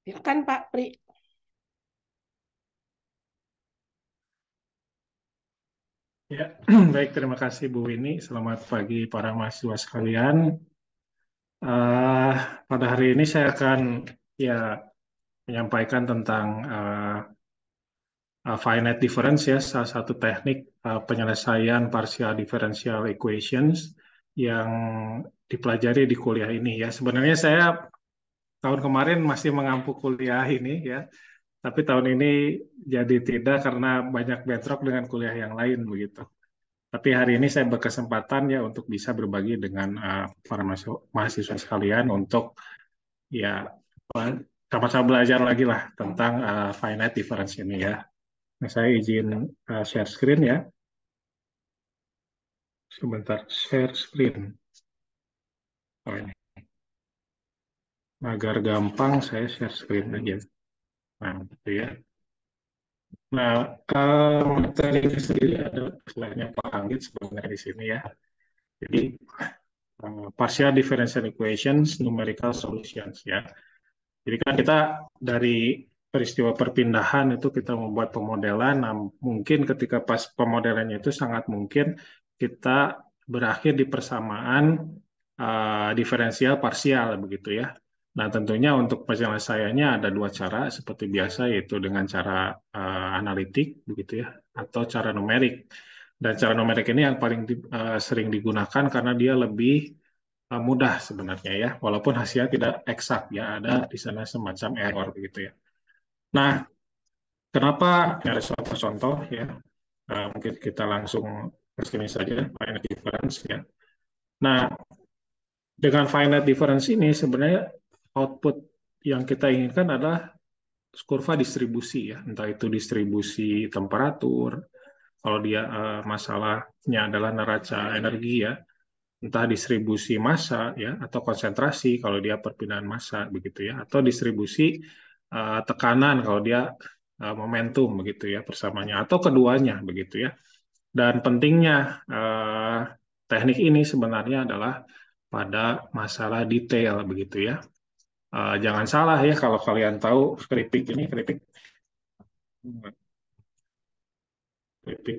Silakan Pak Pri. Ya, baik, terima kasih Bu Winnie. Selamat pagi para mahasiswa sekalian. Eh, Pada hari ini saya akan ya menyampaikan tentang finite difference ya, salah satu teknik penyelesaian partial differential equations yang dipelajari di kuliah ini ya. Sebenarnya saya tahun kemarin masih mengampu kuliah ini ya, tapi tahun ini jadi tidak karena banyak bentrok dengan kuliah yang lain begitu. Tapi hari ini saya berkesempatan ya untuk bisa berbagi dengan para mahasiswa sekalian untuk ya sama-sama belajar lagi lah tentang finite difference ini ya. Nah, saya izin share screen ya. Sebentar, share screen. Oh, ini. Agar gampang saya share screen aja. Nah, gitu ya. Nah, materi ini sendiri ada istilahnya Pak Anggit sebenarnya di sini ya. Jadi, partial differential equations, numerical solutions ya. Jadi kan kita dari peristiwa perpindahan itu kita membuat pemodelan. Nah, mungkin ketika pas pemodelannya itu sangat mungkin kita berakhir di persamaan diferensial parsial begitu ya. Nah, tentunya untuk penyelesaiannya ada dua cara seperti biasa yaitu dengan cara analitik begitu ya atau cara numerik. Dan cara numerik ini yang paling sering digunakan karena dia lebih mudah sebenarnya ya, walaupun hasilnya tidak eksak ya, ada di sana semacam error begitu ya. Nah, kenapa ini ada suatu contoh ya? Mungkin kita langsung ke sini saja, finite difference ya. Nah, dengan finite difference ini sebenarnya output yang kita inginkan adalah kurva distribusi ya, entah itu distribusi temperatur, kalau dia masalahnya adalah neraca energi ya, entah distribusi massa ya atau konsentrasi kalau dia perpindahan massa begitu ya atau distribusi tekanan kalau dia momentum begitu ya persamanya atau keduanya begitu ya. Dan pentingnya teknik ini sebenarnya adalah pada masalah detail begitu ya. Jangan salah ya kalau kalian tahu keripik ini keripik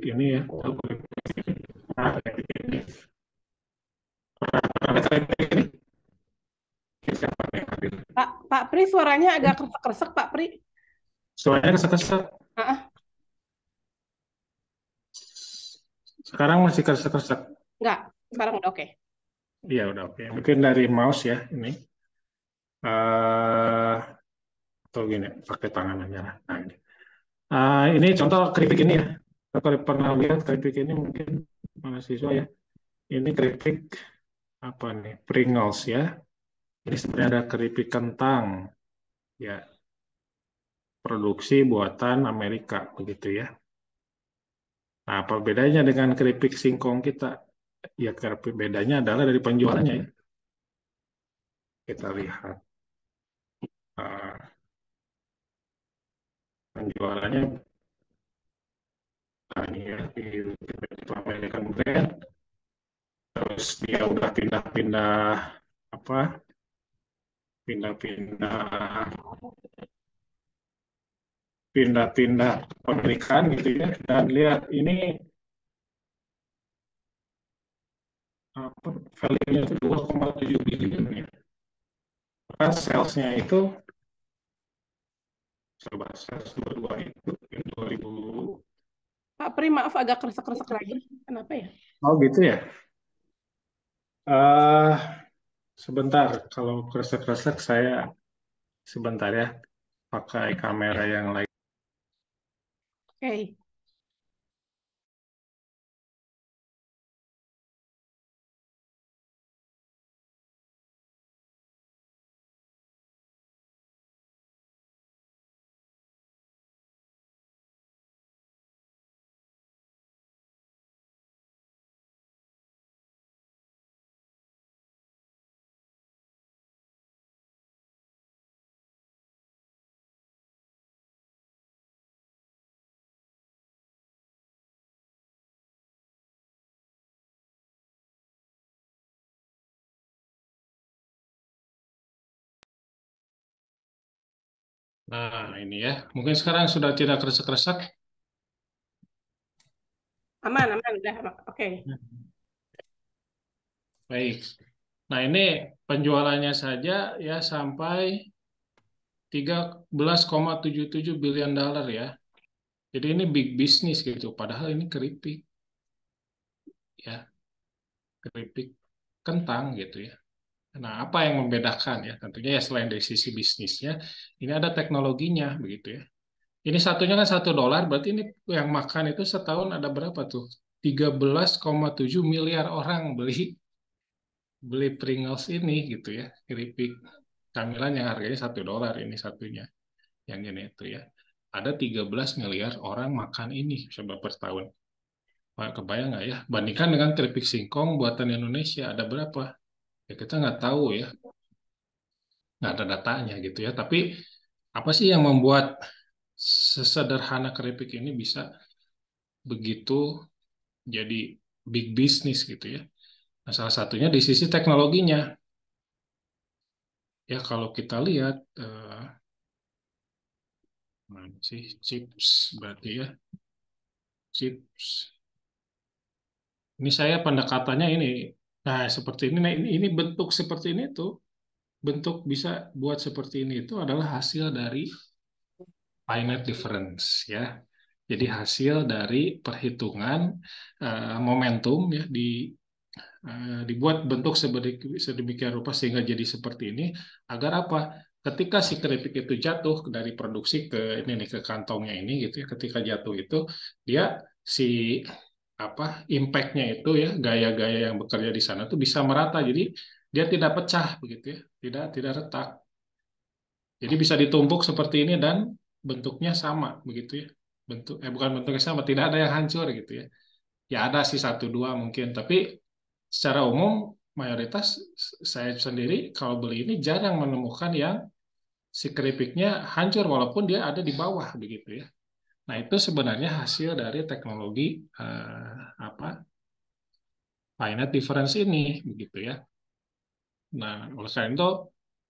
ini ya tahu keripik ini. Keripik ini siapa yang hadir? Pak Pri suaranya agak kresek-kresek Pak Pri. Suaranya kesek-kesek. Ah, Sekarang masih kersek-kersek. enggak, sekarang udah oke. Iya, udah oke. Mungkin dari mouse ya ini. eh atau gini, pakai tangan aja lah. Nah, ini. Ini contoh keripik ini ya. Kalau pernah lihat keripik ini mungkin mahasiswa ya. Ini keripik apa nih? Pringles ya. Ini sebenarnya ada keripik kentang ya. Produksi buatan Amerika begitu ya. Nah, apa bedanya dengan keripik singkong kita? Ya, keripik bedanya adalah dari penjualannya ya. Kita lihat. Penjualannya ini ya di American Brand, terus dia udah pindah-pindah apa pindah-pindah pindah-pindah pemilikan gitu ya, dan lihat ini apa value-nya itu 2,7 billion ya, kan salesnya itu coba sales 22 itu in 2000. Pak Pri maaf agak kresek-kresek lagi. Kenapa ya? Oh gitu ya. eh Sebentar, kalau kresek-kresek saya sebentar ya, pakai kamera yang lain. Oke. Nah, ini ya. Mungkin sekarang sudah tidak kresek-kresek. Aman, aman, udah. Oke. Baik. Nah, ini penjualannya saja ya sampai 13,77 billion dollar ya. Jadi ini big business gitu. Padahal ini keripik ya, keripik kentang gitu ya. Nah, apa yang membedakan ya? Tentunya ya selain dari sisi bisnisnya, ini ada teknologinya begitu ya. Ini satunya kan $1, berarti ini yang makan itu setahun ada berapa tuh? 13,7 miliar orang beli beli Pringles ini gitu ya, keripik camilan yang harganya $1 ini satunya, yang ini itu ya. Ada 13 miliar orang makan ini coba per tahun. Pak, kebayang nggak ya? Bandingkan dengan keripik singkong buatan Indonesia ada berapa? Ya kita nggak tahu ya, nggak ada datanya gitu ya. Tapi apa sih yang membuat sesederhana keripik ini bisa begitu jadi big business gitu ya? Nah, salah satunya di sisi teknologinya. Ya kalau kita lihat mana sih chips berarti ya chips. Ini saya pendekatannya ini. Nah seperti ini. Nah, ini bentuk seperti ini tuh bentuk bisa buat seperti ini itu adalah hasil dari finite difference ya. Jadi hasil dari perhitungan momentum ya dibuat bentuk sedemikian rupa sehingga jadi seperti ini agar apa? Ketika si keripik itu jatuh dari produksi ke ini nih ke kantongnya ini gitu ya. Ketika jatuh itu dia si apa impactnya itu ya gaya-gaya yang bekerja di sana tuh bisa merata. Jadi dia tidak pecah begitu ya, tidak retak. Jadi bisa ditumpuk seperti ini dan bentuknya sama begitu ya. Bukan bentuknya sama, tidak ada yang hancur gitu ya. Ya ada sih satu dua mungkin, tapi secara umum mayoritas saya sendiri kalau beli ini jarang menemukan yang si keripiknya hancur walaupun dia ada di bawah begitu ya. Nah, itu sebenarnya hasil dari teknologi apa finite difference ini begitu ya. Nah, oleh karena itu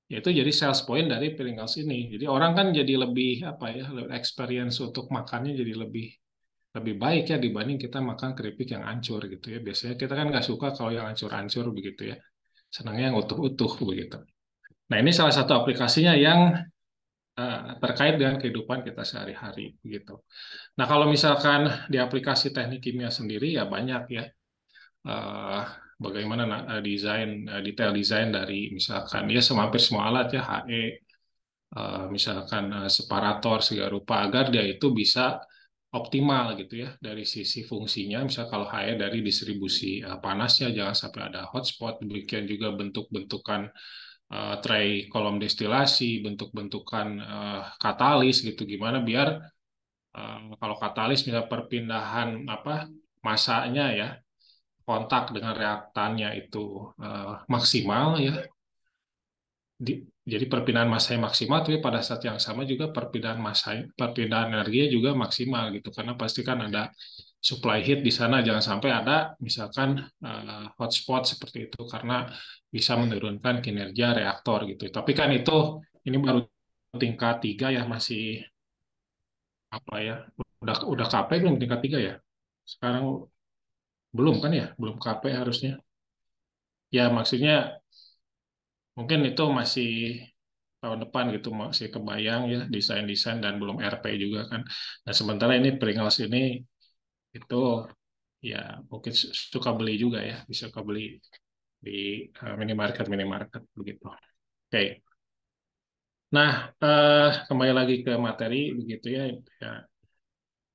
ya itu jadi sales point dari Pringles ini. Jadi orang kan jadi lebih apa ya, lebih experience untuk makannya jadi lebih lebih baik ya dibanding kita makan keripik yang hancur gitu ya. Biasanya kita kan nggak suka kalau yang hancur-hancur begitu ya. Senangnya yang utuh-utuh begitu. Nah, ini salah satu aplikasinya yang terkait dengan kehidupan kita sehari-hari begitu. Nah, kalau misalkan di aplikasi teknik kimia sendiri ya banyak ya. eh, Bagaimana desain detail desain dari misalkan ya hampir semua alat ya HE misalkan separator segala rupa agar dia itu bisa optimal gitu ya dari sisi fungsinya. Misal kalau HE dari distribusi panasnya jangan sampai ada hotspot, demikian juga bentuk-bentukan tray kolom destilasi, bentuk-bentukan katalis gitu gimana biar kalau katalis misal perpindahan apa masanya ya kontak dengan reaktannya itu maksimal ya. Jadi perpindahan masanya maksimal, tapi pada saat yang sama juga perpindahan energinya juga maksimal gitu. Karena pasti kan ada supply heat di sana, jangan sampai ada misalkan hotspot seperti itu karena bisa menurunkan kinerja reaktor gitu. Tapi kan itu ini baru tingkat 3 ya masih apa ya? Udah KP belum tingkat 3 ya? Sekarang belum kan ya? Belum KP harusnya. Ya maksudnya mungkin itu masih tahun depan gitu masih kebayang ya desain-desain dan belum RP juga kan. Nah sementara ini Pringles ini itu ya mungkin suka beli juga ya, bisa kebeli di minimarket begitu. Oke. Nah kembali lagi ke materi begitu ya. Ya.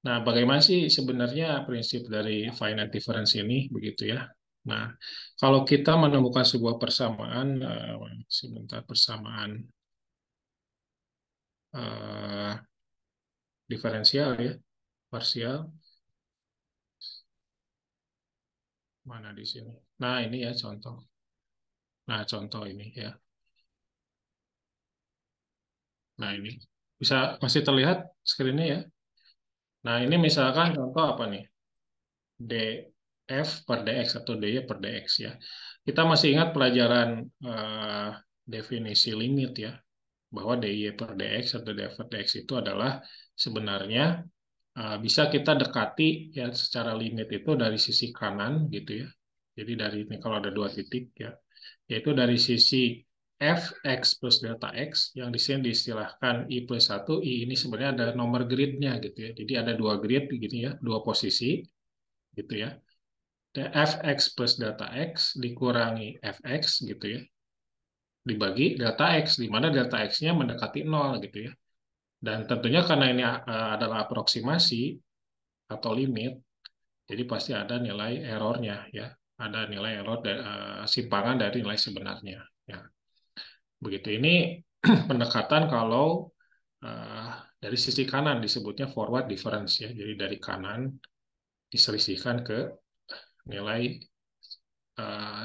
Nah bagaimana sih sebenarnya prinsip dari finite difference ini begitu ya. Nah kalau kita menemukan sebuah persamaan sebentar persamaan eh, diferensial ya, parsial mana di sini. Nah, ini ya contoh. Nah, contoh ini ya. Nah, ini bisa masih terlihat skrinnya ya. Nah, ini misalkan contoh apa nih? df per dx atau dy per dx ya. Kita masih ingat pelajaran definisi limit ya. bahwa dy per dx atau df per dx itu adalah sebenarnya bisa kita dekati ya secara limit itu dari sisi kanan gitu ya. Jadi dari ini kalau ada dua titik ya, yaitu dari sisi fx plus delta x yang di sini diistilahkan i plus 1, i ini sebenarnya ada nomor gridnya gitu ya. Jadi ada dua grid gitu ya, dua posisi gitu ya. Fx plus delta x dikurangi fx gitu ya, dibagi delta x, di mana delta x-nya mendekati 0 gitu ya. Dan tentunya karena ini adalah aproksimasi atau limit, jadi pasti ada nilai errornya ya, ada nilai error simpangan dari nilai sebenarnya. Ya. Begitu ini pendekatan kalau dari sisi kanan disebutnya forward difference ya, jadi dari kanan diselisihkan ke nilai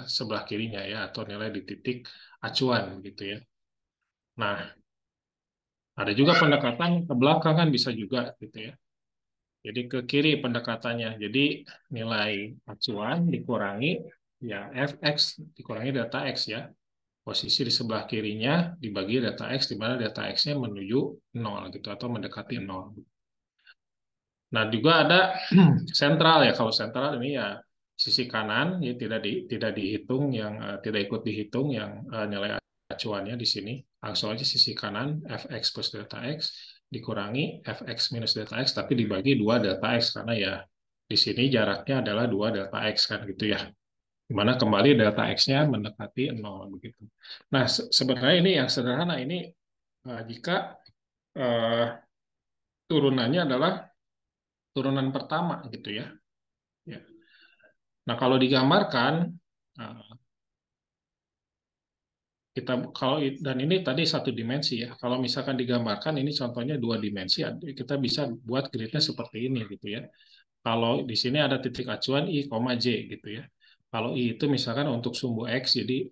sebelah kirinya ya, atau nilai di titik acuan gitu ya. Nah, ada juga pendekatan ke belakang kan bisa juga gitu ya. Jadi ke kiri pendekatannya. Jadi nilai acuan dikurangi ya fx dikurangi data x ya. Posisi di sebelah kirinya dibagi data x di mana data x-nya menuju 0 gitu atau mendekati 0. Nah, juga ada sentral ya. Kalau sentral ini ya sisi kanan ya tidak dihitung yang tidak ikut dihitung yang nilai acuannya di sini. Langsung aja sisi kanan fx plus delta x dikurangi fx minus delta x tapi dibagi 2 delta x karena ya di sini jaraknya adalah 2 delta x kan gitu ya. Di mana kembali delta x-nya mendekati 0 begitu. Nah, sebenarnya ini yang sederhana ini jika uh, turunannya adalah turunan pertama gitu ya. Ya. Nah, kalau digambarkan kita kalau dan ini tadi satu dimensi ya. Kalau misalkan digambarkan ini contohnya dua dimensi, kita bisa buat gridnya seperti ini gitu ya. Kalau di sini ada titik acuan I, J gitu ya. Kalau I itu misalkan untuk sumbu X, jadi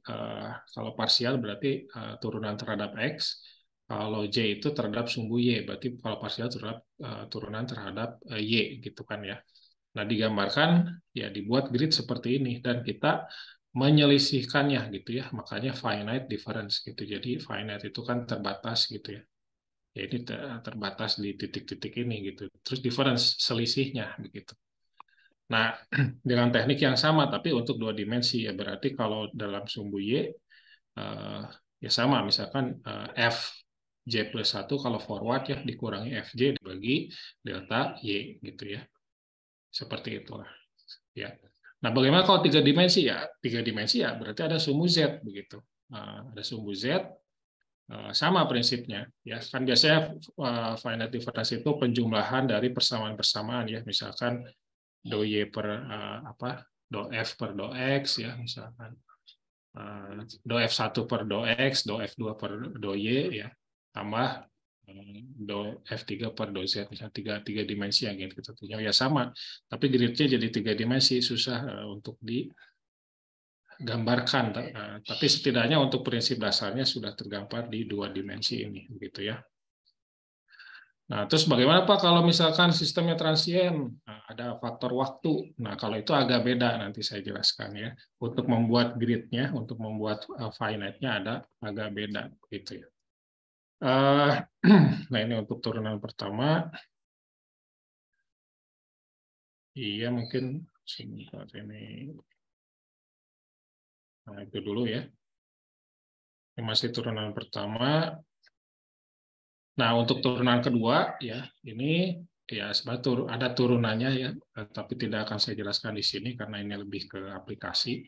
kalau parsial berarti turunan terhadap X. Kalau J itu terhadap sumbu Y, berarti kalau parsial terhadap turunan terhadap Y gitu kan ya. Nah, digambarkan ya dibuat grid seperti ini dan kita menyelisihkannya gitu ya. Makanya finite difference gitu. Jadi finite itu kan terbatas gitu ya. Ya ini terbatas di titik-titik ini gitu. Terus difference selisihnya begitu. Nah, dengan teknik yang sama tapi untuk dua dimensi ya berarti kalau dalam sumbu Y ya sama misalkan F J plus 1 kalau forward ya dikurangi FJ dibagi delta Y gitu ya. Seperti itulah. Ya. Nah, bagaimana kalau tiga dimensi ya? Tiga dimensi ya berarti ada sumbu Z begitu. Ada sumbu Z sama prinsipnya ya. Kan biasanya finite difference itu penjumlahan dari persamaan-persamaan ya. Misalkan do Y per do F per do X ya misalkan. Do F1 per do X, do F2 per do Y ya. Tambah do F3 per do Z, misalnya tiga dimensi yang ingin kita punya. Ya sama, tapi gridnya jadi tiga dimensi, susah untuk digambarkan. Tapi setidaknya untuk prinsip dasarnya sudah tergambar di dua dimensi ini. Begitu ya. Nah, terus bagaimana Pak kalau misalkan sistemnya transien? Nah, ada faktor waktu. Nah, kalau itu agak beda nanti saya jelaskan ya. Untuk membuat gridnya, untuk membuat finite-nya ada agak beda. Gitu ya. Nah, ini untuk turunan pertama. Iya, mungkin sebentar ini. Nah, itu dulu ya. Ini masih turunan pertama. Nah, untuk turunan kedua, ya, ini ya sebetulnya ada turunannya ya, tapi tidak akan saya jelaskan di sini karena ini lebih ke aplikasi.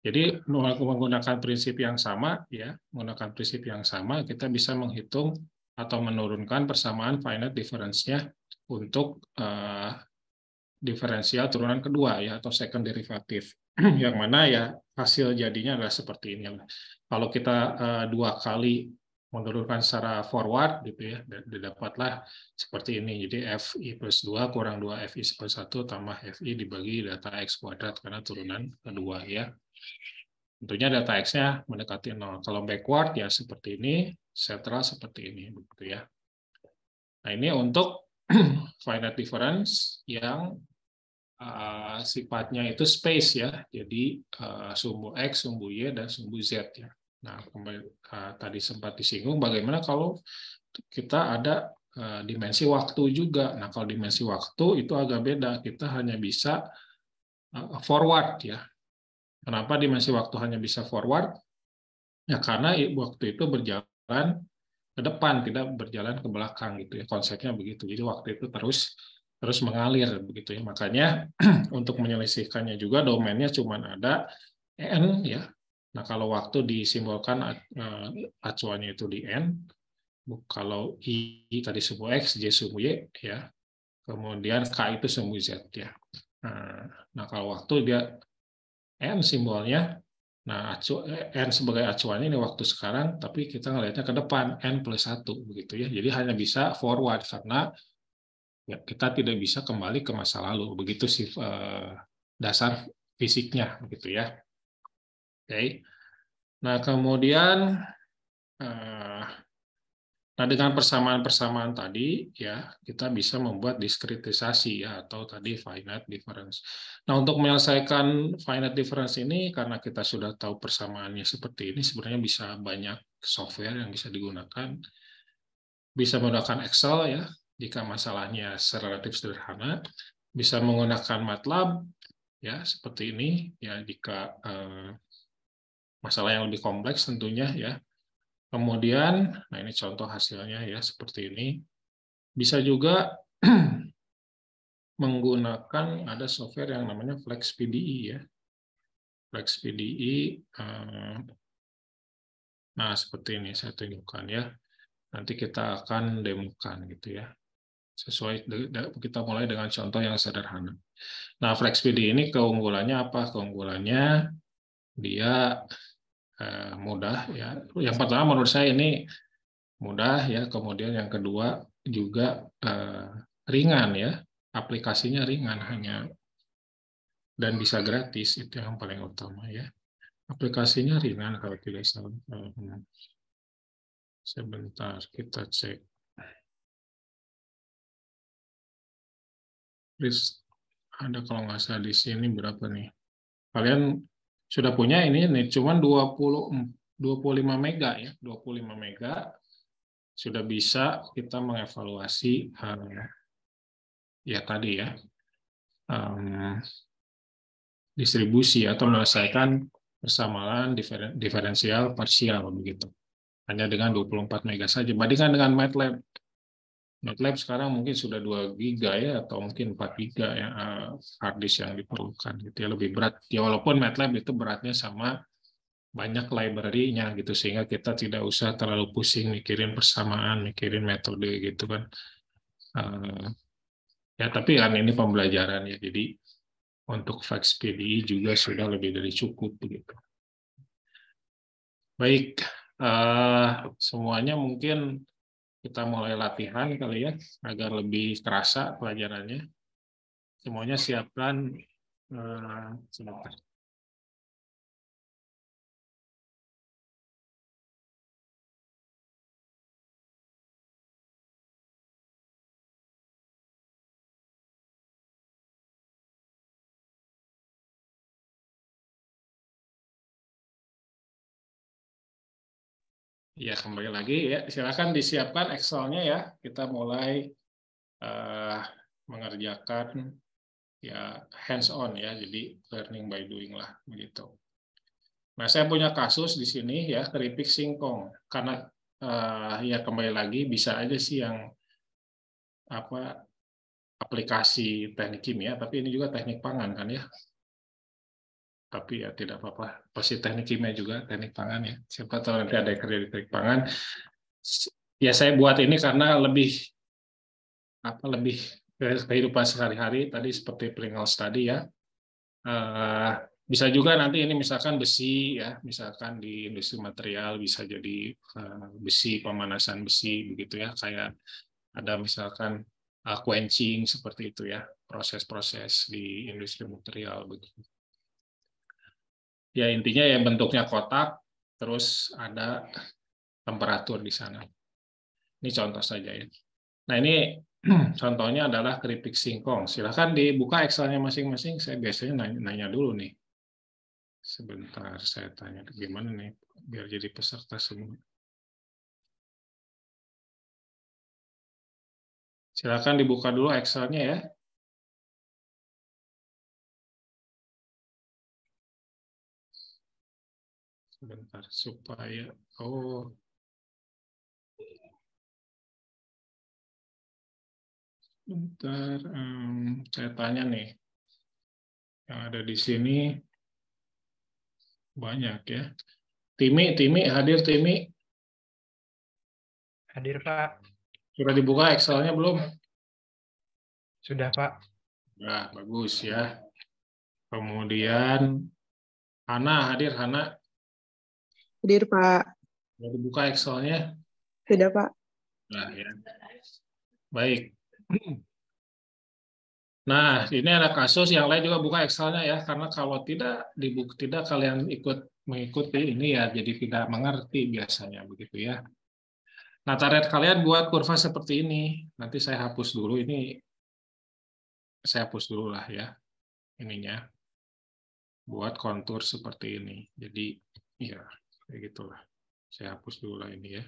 Jadi menggunakan prinsip yang sama, ya, menggunakan prinsip yang sama, kita bisa menghitung atau menurunkan persamaan finite difference-nya untuk diferensial turunan kedua ya atau second derivative yang mana ya hasil jadinya adalah seperti ini. Kalau kita dua kali menurunkan secara forward gitu ya didapatlah seperti ini. Jadi FI plus 2 kurang 2 FI plus 1 tambah FI dibagi data X kuadrat karena turunan kedua ya. Tentunya data X-nya mendekati 0. Kalau backward ya seperti ini, central seperti ini begitu ya. Nah, ini untuk finite difference yang sifatnya itu space ya, jadi sumbu X, sumbu Y, dan sumbu Z ya. Nah, tadi sempat disinggung bagaimana kalau kita ada dimensi waktu juga. Nah, kalau dimensi waktu itu agak beda. Kita hanya bisa forward ya. Kenapa dimensi waktu hanya bisa forward? Ya karena waktu itu berjalan ke depan, tidak berjalan ke belakang gitu ya. Konsepnya begitu. Jadi waktu itu terus terus mengalir begitu ya. Makanya untuk menyelesaikannya juga domainnya cuma ada n ya. Nah, kalau waktu disimbolkan acuannya itu di n, kalau i tadi sumbu x, j sumbu y ya. Kemudian k itu sumbu z ya. Nah, kalau waktu dia n simbolnya. Nah, N sebagai acuannya ini waktu sekarang, tapi kita ngelihatnya ke depan, N+1, begitu ya. Jadi hanya bisa forward, karena ya, kita tidak bisa kembali ke masa lalu. Begitu sih dasar fisiknya, begitu ya. Oke. Nah, kemudian, nah dengan persamaan-persamaan tadi, ya kita bisa membuat diskritisasi ya, atau tadi finite difference. Nah, untuk menyelesaikan finite difference ini, karena kita sudah tahu persamaannya seperti ini, sebenarnya bisa banyak software yang bisa digunakan. Bisa menggunakan Excel ya, jika masalahnya relatif sederhana. Bisa menggunakan MATLAB ya, seperti ini ya, jika masalah yang lebih kompleks tentunya ya. Kemudian, nah ini contoh hasilnya ya, seperti ini. Bisa juga menggunakan ada software yang namanya FlexPDE ya. FlexPDE, nah seperti ini saya tunjukkan ya. Nanti kita akan demokan gitu ya. Sesuai kita mulai dengan contoh yang sederhana. Nah, FlexPD ini keunggulannya apa? Keunggulannya dia mudah ya. Yang pertama menurut saya ini mudah ya. Kemudian yang kedua juga ringan ya. Aplikasinya ringan hanya dan bisa gratis, itu yang paling utama ya. Aplikasinya ringan kalau tidak salah. Sebentar kita cek. Please, ada kalau nggak salah di sini berapa nih? Kalian sudah punya ini nih, cuman 25 mega ya, 25 mega sudah bisa kita mengevaluasi ya tadi ya, distribusi atau menyelesaikan persamaan diferensial parsial begitu. Hanya dengan 24 mega saja. Bandingkan dengan MATLAB. MATLAB sekarang mungkin sudah 2 giga ya, atau mungkin 4 giga ya, hard disk yang diperlukan gitu ya, lebih berat. Ya walaupun MATLAB itu beratnya sama banyak library-nya gitu, sehingga kita tidak usah terlalu pusing mikirin persamaan, mikirin metode gitu kan. Ya tapi kan ini pembelajaran ya, jadi untuk FlexPDE juga sudah lebih dari cukup begitu. Baik, semuanya mungkin kita mulai latihan kali ya, agar lebih terasa pelajarannya. Semuanya siapkan sebentar. Ya, kembali lagi ya. Silakan disiapkan Excel-nya ya. Kita mulai mengerjakan ya hands on ya. Jadi learning by doing lah begitu. Nah, saya punya kasus di sini ya, keripik singkong. Karena ya kembali lagi bisa aja sih yang aplikasi teknik kimia, tapi ini juga teknik pangan kan ya. Tapi ya tidak apa-apa, pasti teknik kimia juga teknik pangan ya. Siapa tahu nanti ada yang kerja di teknik pangan. Ya saya buat ini karena lebih kehidupan sehari-hari tadi seperti Pringles tadi ya. Bisa juga nanti ini misalkan besi ya, misalkan di industri material bisa jadi besi, pemanasan besi begitu ya, kayak ada misalkan quenching seperti itu ya, proses-proses di industri material begitu. Ya intinya ya bentuknya kotak, terus ada temperatur di sana. Ini contoh saja ya. Nah ini contohnya adalah keripik singkong. Silahkan dibuka Excel-nya masing-masing. Saya biasanya nanya dulu nih. Sebentar, saya tanya gimana nih, biar jadi peserta semua. Silakan dibuka dulu Excel-nya ya. Sebentar, supaya... Oh, bentar, saya tanya nih. Yang ada di sini banyak ya. Timi hadir Timi. Hadir, Pak. Sudah dibuka Excel-nya belum? Sudah, Pak. Nah, bagus ya. Kemudian Hana hadir, Hana. Hadir, Pak. Sudah dibuka Excel-nya? Sudah, Pak. Nah, ya. Baik. Nah, ini ada kasus yang lain juga buka Excel-nya ya, karena kalau tidak kalian mengikuti ini ya, jadi tidak mengerti biasanya begitu ya. Nah, target kalian buat kurva seperti ini. Nanti saya hapus dulu ini, saya hapus dulu lah ya ininya. Buat kontur seperti ini. Jadi ya kayak gitulah. Saya hapus dulu lah ini ya.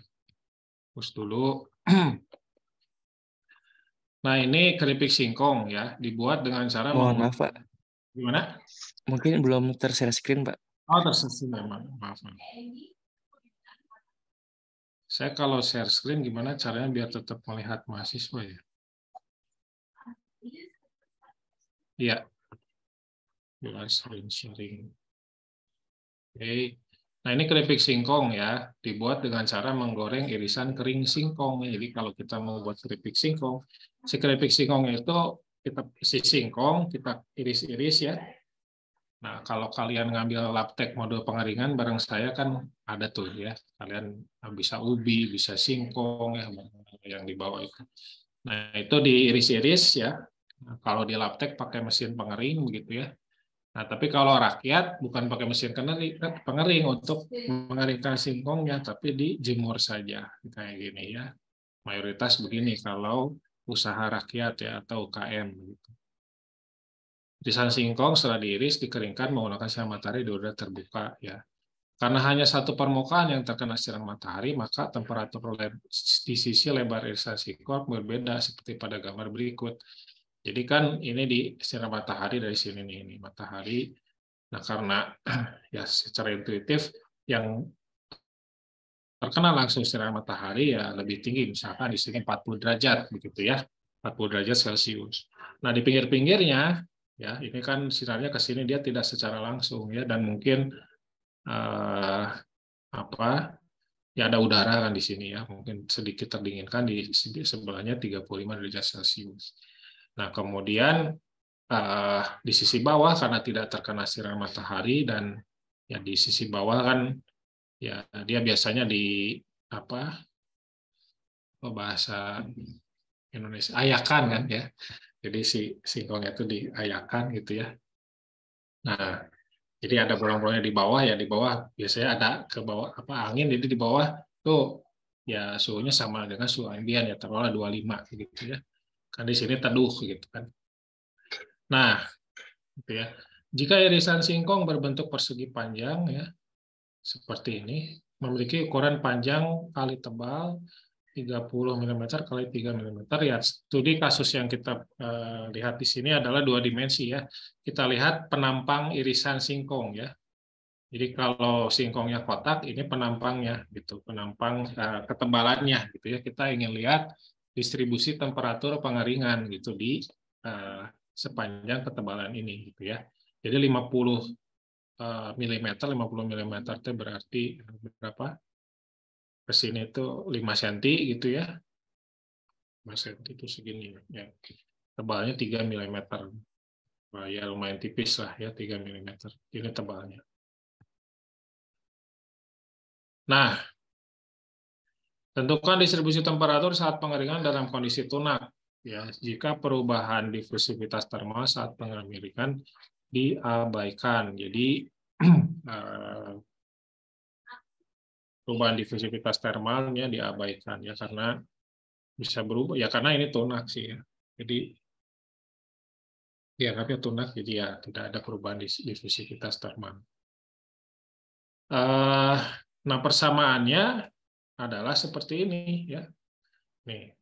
Hapus dulu. Nah, ini keripik singkong ya, dibuat dengan cara Mohon maaf, Pak. gimana? Mungkin belum ter-share screen, Pak. Oh, tersesat memang. Maaf. Saya kalau share screen gimana caranya biar tetap melihat mahasiswa ya? Iya. Biar screen sharing. Oke. Nah, ini keripik singkong ya, dibuat dengan cara menggoreng irisan kering singkong. Jadi kalau kita mau buat keripik singkong, si keripik singkong itu kita iris-iris ya. Nah, kalau kalian ngambil laptek mode pengeringan bareng saya kan ada tuh ya. Kalian bisa ubi, bisa singkong ya yang di bawah itu. Nah, itu diiris-iris ya. Nah, kalau di laptek pakai mesin pengering begitu ya. Nah, tapi kalau rakyat bukan pakai mesin pengering untuk mengeringkan singkongnya, tapi dijemur saja kayak gini ya. Mayoritas begini kalau usaha rakyat ya atau UKM gitu. Irisan singkong setelah diiris dikeringkan menggunakan sinar matahari di udara terbuka ya. Karena hanya satu permukaan yang terkena sinar matahari, maka temperatur di sisi lebar irisan singkong berbeda seperti pada gambar berikut. Jadi kan ini di sinar matahari dari sini nih, ini matahari. Nah, karena ya secara intuitif yang terkena langsung sinar matahari ya lebih tinggi, misalkan di sini 40 derajat begitu ya, 40 derajat Celcius. Nah, di pinggir-pinggirnya ya ini kan sinarnya ke sini dia tidak secara langsung ya, dan mungkin ya ada udara kan di sini ya, mungkin sedikit terdinginkan di sebelahnya 35 derajat Celcius. Nah, kemudian di sisi bawah karena tidak terkena sinar matahari dan ya di sisi bawah kan ya dia biasanya di bahasa Indonesia ayakan kan ya. Jadi si singkongnya itu diayakan gitu ya. Nah, jadi ada bolong-bolongnya di bawah ya, di bawah biasanya ada ke bawah angin, jadi di bawah tuh ya suhunya sama dengan suhu ambien ya, taruhlah 25 gitu ya. Kan di sini teduh gitu kan. Nah, gitu ya. Jika irisan singkong berbentuk persegi panjang ya, seperti ini, memiliki ukuran panjang kali tebal 30 mm kali 3 mm ya. Studi kasus yang kita lihat di sini adalah 2 dimensi ya. Kita lihat penampang irisan singkong ya. Jadi kalau singkongnya kotak, ini penampangnya gitu, penampang ketebalannya gitu ya. Kita ingin lihat distribusi temperatur pengeringan gitu di sepanjang ketebalan ini gitu ya. Jadi 50 mm itu berarti berapa? Ke sini itu 5 cm gitu ya. 5 cm itu segini ya. Tebalnya 3 mm. Nah, ya lumayan tipis lah ya 3 mm. Ini tebalnya. Nah, tentukan distribusi temperatur saat pengeringan dalam kondisi tunak. Ya, jika perubahan difusivitas termal saat pengeringan diabaikan. Jadi perubahan difusivitas termalnya diabaikan ya karena bisa berubah ya karena ini tunak sih ya. Jadi dianggapnya tunak jadi ya tidak ada perubahan difusivitas termal. Nah, persamaannya adalah seperti ini ya. Nih,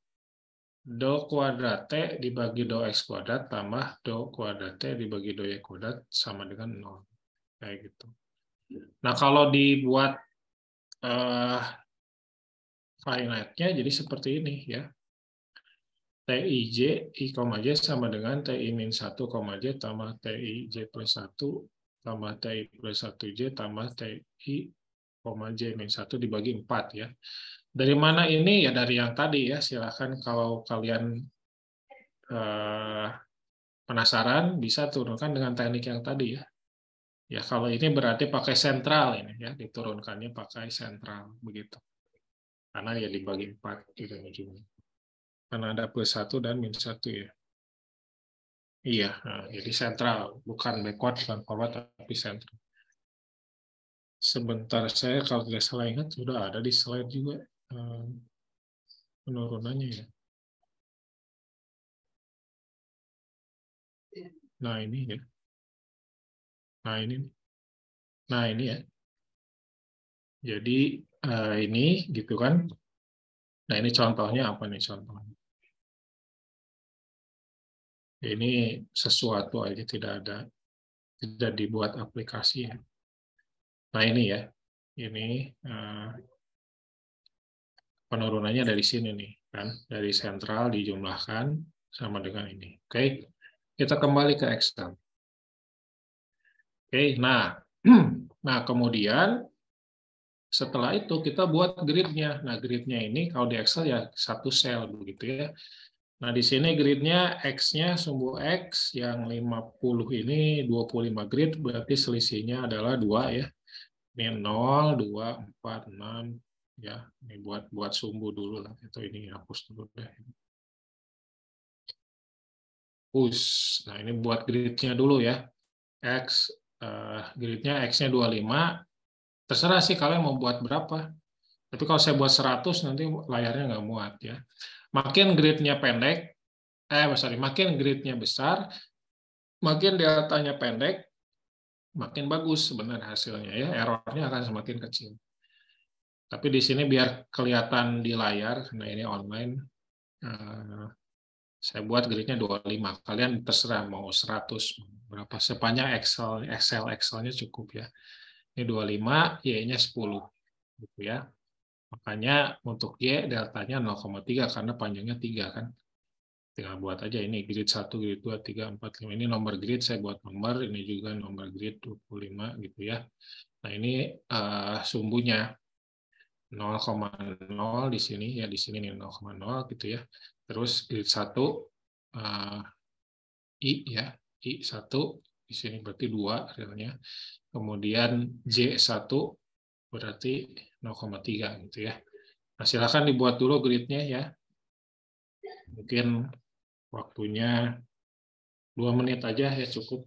do kuadrat T dibagi do X kuadrat tambah do kuadrat T dibagi do Y kuadrat sama dengan 0. Kayak gitu. Nah, kalau dibuat finite-nya jadi seperti ini ya. TIJ I, J sama dengan TI min 1, J tambah TI J plus 1 tambah TI plus 1J tambah TI, J min 1 dibagi 4 ya. Dari mana ini? Ya dari yang tadi ya. Silakan kalau kalian penasaran bisa turunkan dengan teknik yang tadi ya. Ya kalau ini berarti pakai sentral ini ya, diturunkannya pakai sentral begitu. Karena ya dibagi 4 gitu ujungnya. Karena ada plus 1 dan min 1 ya. Iya, nah, jadi sentral, bukan backward, bukan forward, tapi sentral. Sebentar, saya kalau tidak salah ingat, sudah ada di slide juga penurunannya ya. Nah ini ya. Nah ini ya. Jadi ini gitu kan. Nah ini contohnya apa nih contohnya? Ini sesuatu aja tidak dibuat aplikasi ya. Nah ini ya. Ini penurunannya dari sini nih kan, dari sentral dijumlahkan sama dengan ini. Oke. Kita kembali ke Excel. Oke, nah kemudian setelah itu kita buat gridnya. Nah, gridnya ini kalau di Excel ya satu sel begitu ya. Nah, di sini gridnya X-nya sumbu X yang 50 ini 25 grid, berarti selisihnya adalah 2 ya. Ini 0, 2, 4, 6 ya. Ini buat sumbu dulu lah. Itu ini hapus dulu deh. Nah, ini buat gridnya dulu ya. X gridnya X-nya 25. Terserah sih kalian mau buat berapa. Tapi kalau saya buat 100 nanti layarnya nggak muat ya. Makin gridnya pendek, makin gridnya besar, makin deltanya pendek, makin bagus sebenarnya hasilnya ya. Errornya akan semakin kecil. Tapi di sini biar kelihatan di layar, nah ini online, saya buat gridnya 25. Kalian terserah mau 100 berapa, sepanjang Excelnya cukup ya. Ini 25, Y-nya 10 gitu ya. Makanya untuk Y deltanya 0,3 karena panjangnya 3 kan. Tinggal buat aja ini grid 1, grid 2, 3, 4, 5. Ini nomor grid, saya buat nomor, ini juga nomor grid 25 gitu ya. Nah, ini sumbunya 0,0 di sini ya, di sini nih 0,0 gitu ya. Terus grid 1 I ya, I1 di sini berarti 2 realnya. Kemudian J1 berarti 0,3 gitu ya. Nah, silakan dibuat dulu gridnya ya. Mungkin waktunya 2 menit aja ya cukup.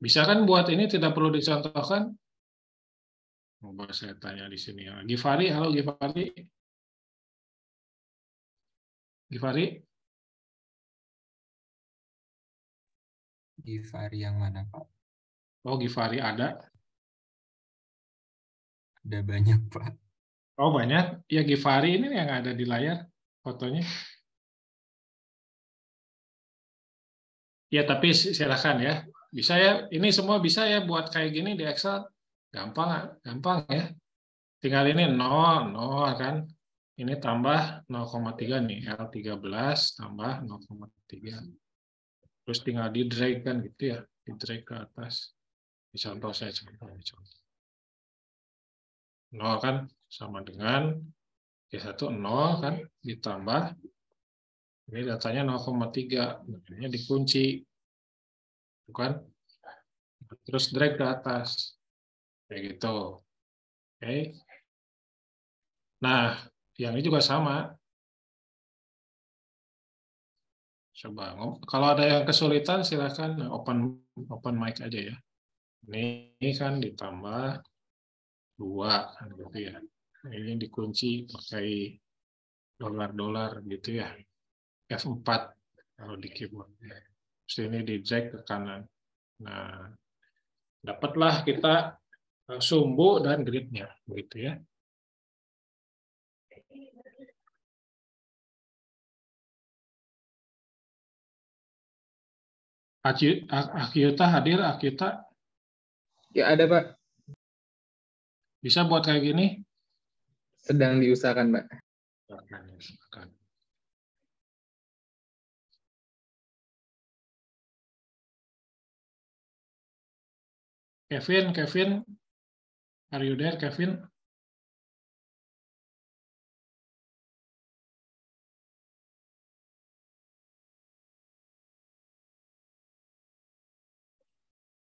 Bisa kan buat ini tidak perlu dicontohkan? Coba saya tanya di sini ya. Givari, halo Givari. Givari? Givari yang mana, Pak? Oh, Givari ada. Ada banyak, Pak. Oh, banyak. Ya, Givari ini yang ada di layar fotonya. Ya, tapi silakan ya. Bisa ya, ini semua bisa ya buat kayak gini di Excel. Gampang ya. Tinggal ini 0 kan. Ini tambah 0,3 nih, L13 tambah 0,3. Terus tinggal di drag kan gitu ya, di drag ke atas. Di contoh saya contoh. 0 kan sama dengan G1 0 kan ditambah ini datanya 0,3. Ini dikunci. Bukan? Terus drag ke atas. Kayak gitu. Oke. Nah, yang ini juga sama. Coba, kalau ada yang kesulitan silakan open mic aja ya. Ini kan ditambah 2 kan gitu ya. Ini dikunci pakai dolar gitu ya. F4 kalau di keyboard. Terus ini di drag ke kanan. Nah, dapatlah kita sumbu dan gridnya, begitu ya. Akyuta hadir, Akyuta Ya ada Pak, bisa buat kayak gini? sedang diusahakan Pak. Silakan. Kevin, are you there, Kevin?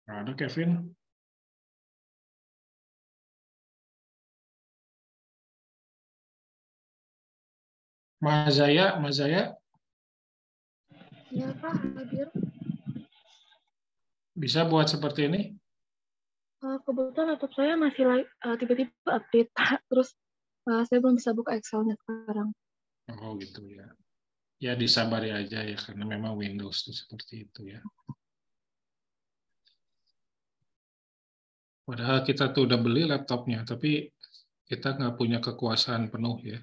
Ada Kevin? Mazaya, Ya Pak, hadir. bisa buat seperti ini? Kebetulan laptop saya masih tiba-tiba update, Pak. Terus saya belum bisa buka Excel-nya sekarang. Oh gitu ya. Ya disabari aja ya, karena memang Windows itu seperti itu ya. Padahal kita tuh udah beli laptopnya, tapi kita nggak punya kekuasaan penuh ya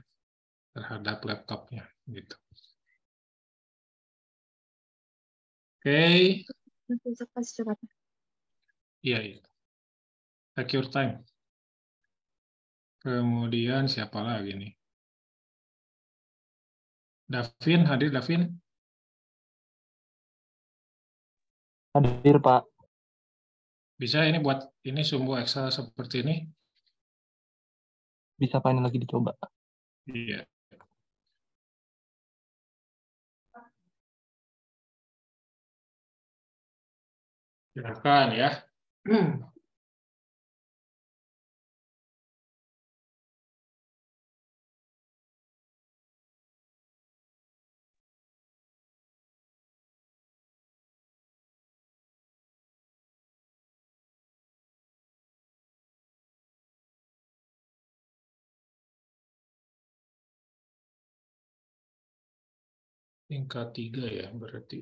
terhadap laptopnya gitu. Oke, Nanti saya kasih secepatnya. iya. Take your time. Kemudian siapa lagi nih? Davin, hadir Davin? Hadir, Pak. Bisa ini buat ini sumbu Excel seperti ini? Bisa Pak, ini lagi dicoba. Iya. Silakan ya. Tingkat 3 ya berarti.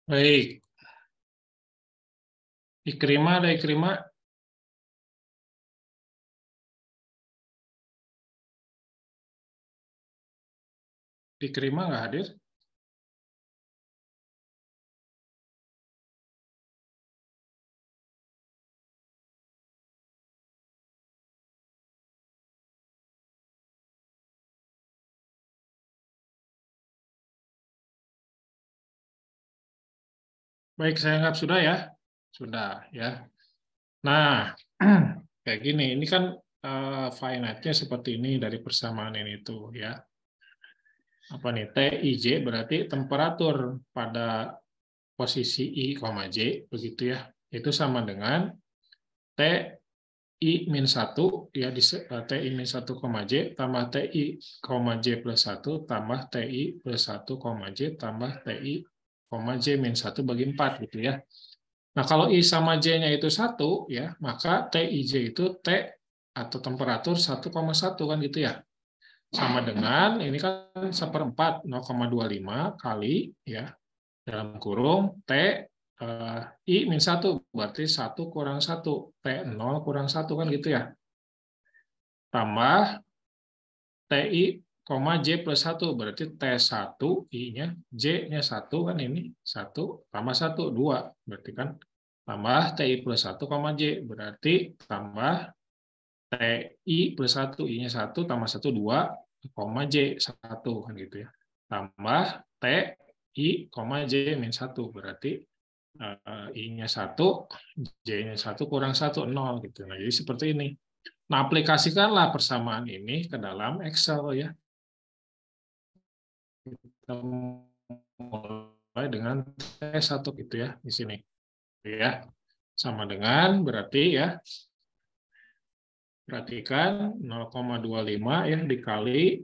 Baik. Ada Ikrimah. Ikrimah nggak hadir? Baik, saya anggap sudah ya. Sudah ya. Nah, kayak gini. Ini kan finite-nya seperti ini dari persamaan ini tuh ya. Apa nih? TIJ berarti temperatur pada posisi I, J begitu ya. Itu sama dengan TI-1 ya di TI-1, J tambah TI, J plus 1 tambah TI plus 1, J tambah TI, J min 1 bagi 4 gitu ya. Nah, kalau I sama J-nya itu 1 ya, maka TIJ itu T atau temperatur 1,1 kan gitu ya. Sama dengan ini kan 1/4 0,25 kali ya dalam kurung T I min 1 berarti 1 kurang 1 T0 kurang 1 kan gitu ya. Tambah TI, J plus 1 berarti T1 I-nya J-nya 1 kan ini 1 tambah 1 2 berarti kan tambah TI plus 1, J berarti tambah TI plus 1 I-nya 1 tambah 1 2 J 1 kan gitu ya. Tambah TI, J min 1 berarti I-nya 1, J-nya 1 kurang 1 0 gitu. Nah, jadi seperti ini. Nah, aplikasikanlah persamaan ini ke dalam Excel ya. Kita mulai dengan T1 gitu ya di sini. Ya. Sama dengan berarti ya. Perhatikan 0,25 ya dikali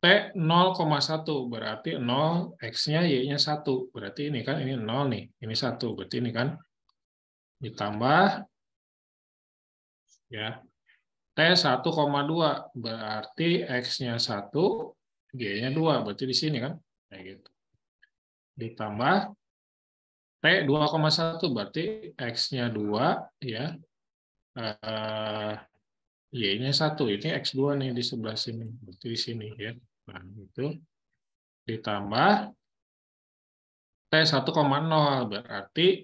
T 0,1 berarti 0 X-nya Y-nya 1. Berarti ini kan ini 0 nih. Ini 1. Berarti ini kan ditambah ya T 1,2 berarti X-nya 1, Y-nya 2. Berarti di sini kan kayak gitu. Ditambah T 2,1 berarti X-nya 2 ya. Y-nya 1. Ini X2 nih di sebelah sini. Berarti di sini ya. Nah, itu ditambah T 1,0 berarti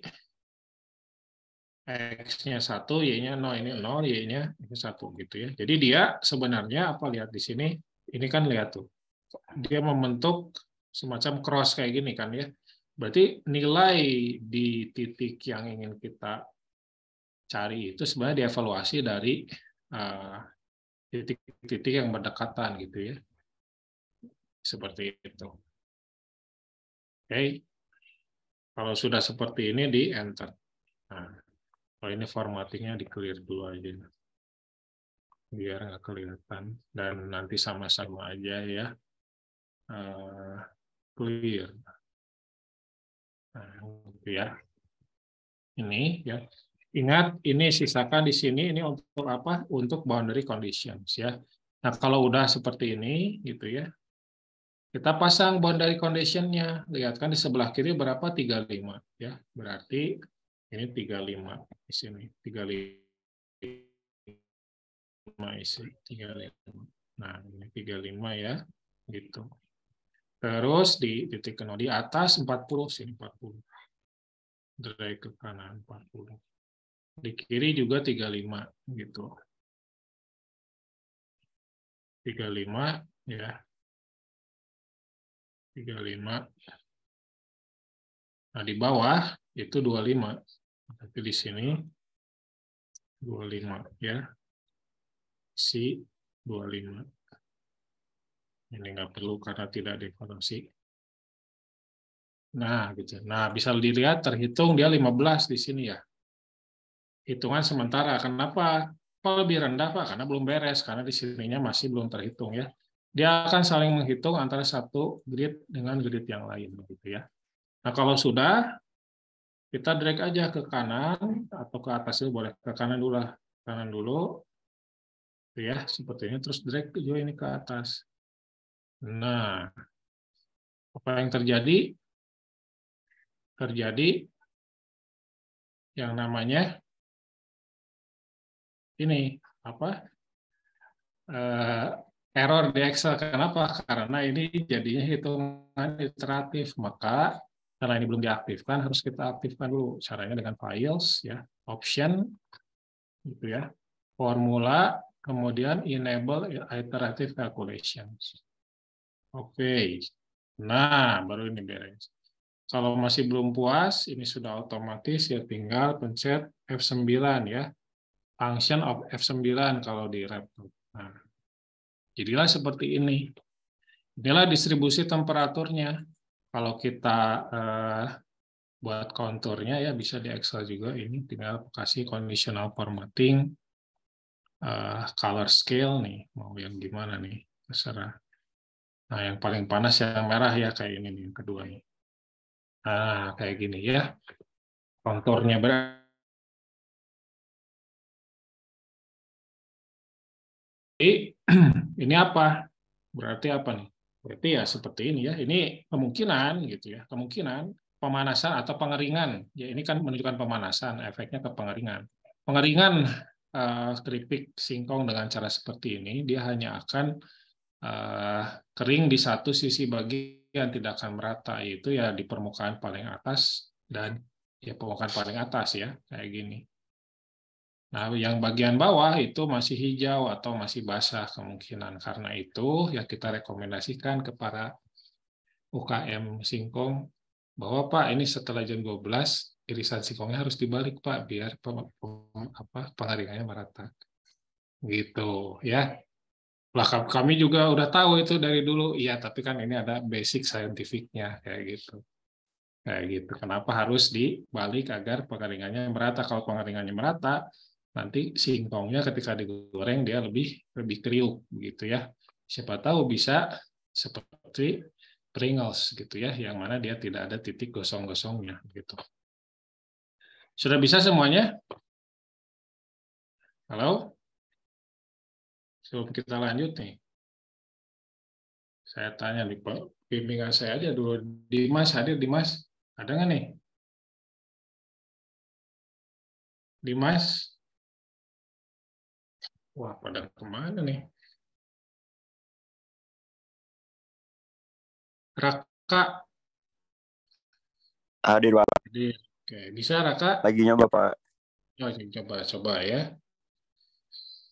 X-nya 1, Y-nya 0. Ini 0, Y-nya 1 gitu ya. Jadi dia sebenarnya apa lihat di sini, ini kan lihat tuh. Dia membentuk semacam cross kayak gini kan ya. Berarti nilai di titik yang ingin kita cari itu sebenarnya dievaluasi dari titik-titik yang berdekatan gitu ya. Seperti itu. Oke. Kalau sudah seperti ini di enter. Nah, kalau ini formattingnya di clear dulu aja. Biar nggak kelihatan. Dan nanti sama-sama aja ya. Clear. Nah, gitu ya. Ini ya. Ingat, ini sisakan di sini, ini untuk apa? Untuk boundary conditions ya. Nah, kalau udah seperti ini, gitu ya. Kita pasang boundary condition-nya. Lihat kan di sebelah kiri berapa? 35 ya. Berarti ini 35 di sini. 35 isi 35. Nah, ini 35 ya. Gitu. Terus di titik nol di atas 40 sini 40. Drag ke kanan 40. Di kiri juga 35 gitu. 35 ya. 35. Nah, di bawah itu 25. Tapi di sini 25 ya. Si 25. Ini nggak perlu karena tidak definisi. Nah, gitu. Nah, bisa dilihat terhitung dia 15 di sini ya. Hitungan sementara. Kenapa? Kok lebih rendah, Pak? Karena belum beres. Karena di sininya masih belum terhitung ya. Dia akan saling menghitung antara satu grid dengan grid yang lain. Begitu ya. Nah, kalau sudah, kita drag aja ke kanan atau ke atas itu boleh. Ke kanan dulu lah. Kanan dulu. Ya, seperti ini. Terus drag juga ini ke atas. Nah, apa yang terjadi? Terjadi yang namanya ini apa error di Excel. Kenapa? Karena ini jadinya hitungan iteratif. Maka karena ini belum diaktifkan, harus kita aktifkan dulu. Caranya dengan files, ya, option, gitu ya, formula, kemudian enable iterative calculations. Oke. Nah, baru ini beres. Kalau masih belum puas, ini sudah otomatis ya tinggal pencet F9 ya. Function of F9 kalau di laptop. Nah, jadilah seperti ini. Inilah distribusi temperaturnya. Kalau kita buat konturnya ya bisa di Excel juga. Ini tinggal kasih conditional formatting, color scale nih. Mau yang gimana nih? Terserah. Nah, yang paling panas yang merah ya kayak ini nih, yang kedua nih. Nah, kayak gini ya. Konturnya berarti ini apa? Berarti apa nih? Berarti ya seperti ini ya. Ini kemungkinan gitu ya. Kemungkinan pemanasan atau pengeringan. Ya ini kan menunjukkan pemanasan, efeknya ke pengeringan. Pengeringan keripik singkong dengan cara seperti ini, dia hanya akan kering di satu sisi bagian, tidak akan merata, yaitu ya di permukaan paling atas dan ya permukaan paling atas ya, kayak gini. Nah, yang bagian bawah itu masih hijau atau masih basah kemungkinan. Karena itu ya kita rekomendasikan kepada UKM singkong bahwa Pak ini setelah jam 12 irisan singkongnya harus dibalik Pak biar pengeringannya merata. Gitu ya. Lah kami juga udah tahu itu dari dulu. Iya, tapi kan ini ada basic scientific-nya kayak gitu. Kayak gitu. Kenapa harus dibalik agar pengeringannya merata? Kalau pengeringannya merata, nanti singkongnya ketika digoreng dia lebih kriuk begitu ya. Siapa tahu bisa seperti Pringles gitu ya, yang mana dia tidak ada titik gosong-gosongnya gitu. Sudah bisa semuanya? Halo? Sebelum kita lanjut nih, saya tanya nih Pak, bimbingan saya aja dulu. Dimas hadir, Dimas? Ada nggak nih? Dimas? Wah, pada kemana nih? Raka? Hadir, Pak. Hadir. Oke, bisa Raka? Lagi nyoba, Pak. Oh, coba ya.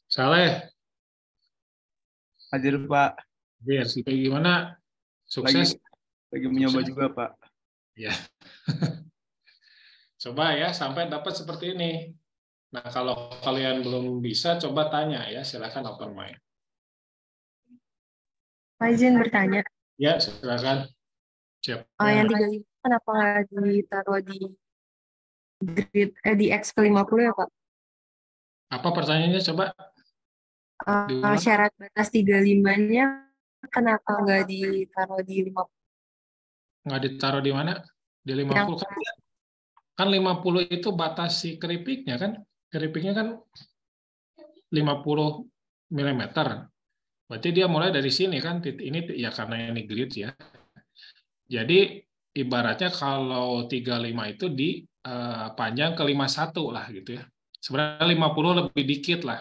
Saleh? Hadir, Pak. Biar gimana? Sukses? Lagi mencoba juga, Pak. Ya. Coba ya, sampai dapat seperti ini. Nah, kalau kalian belum bisa, coba tanya ya. Silakan open mic. Pak izin bertanya. Ya, silakan. Siap. Yang 35 kenapa nggak ditaruh di grid di X ke 50 ya, Pak? Apa pertanyaannya coba? Syarat batas 35-nya kenapa nggak ditaruh di 50? Nggak ditaruh di mana? Di 50 kan 50 itu batas si keripiknya kan? Keripiknya kan 50 mm. Berarti dia mulai dari sini kan? Ini ya karena ini grid ya. Jadi ibaratnya kalau 35 itu panjang ke 51 lah gitu ya. Sebenarnya 50 lebih dikit lah.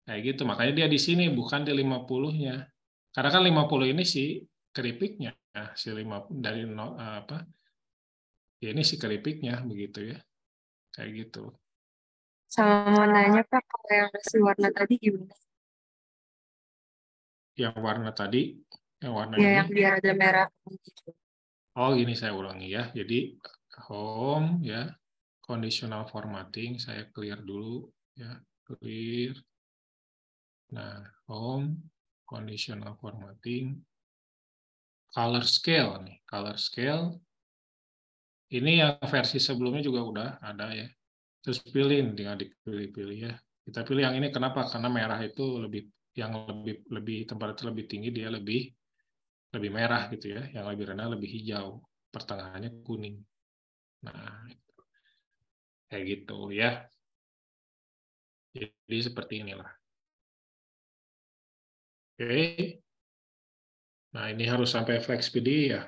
Kayak gitu. Makanya dia di sini bukan di 50-nya. Karena kan 50 ini si keripiknya. Si 5 dari ya ini si keripiknya begitu ya. Kayak gitu. Sama mau nanya Pak, kalau yang si warna tadi gimana? Yang warna tadi, yang warna ya, ini. Yang biar ada merah. Oh, ini saya ulangi ya. Jadi home ya, conditional formatting saya clear dulu ya, clear. Nah, home, conditional formatting, color scale nih, color scale. Ini yang versi sebelumnya juga udah ada ya. Terus pilih, tinggal dipilih-pilih ya. Kita pilih yang ini kenapa? Karena merah itu lebih temperatur lebih tinggi, dia lebih merah gitu ya. Yang lebih rendah lebih hijau, pertengahannya kuning. Nah, kayak gitu ya. Jadi seperti inilah. Oke. Nah, ini harus sampai FlexPD ya.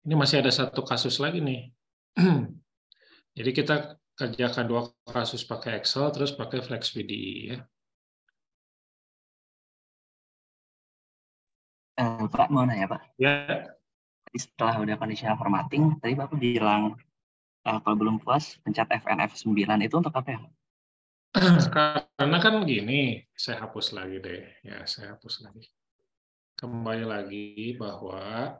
Ini masih ada satu kasus lagi nih. Jadi kita kerjakan 2 kasus pakai Excel, terus pakai FlexPD ya. Pak, mau nanya, Pak? Ya. Tadi setelah udah conditional formatting, tadi Bapak bilang kalau belum puas, pencet FNF9 itu untuk apa ya? Karena kan begini, saya hapus lagi deh. Ya, saya hapus lagi. kembali lagi bahwa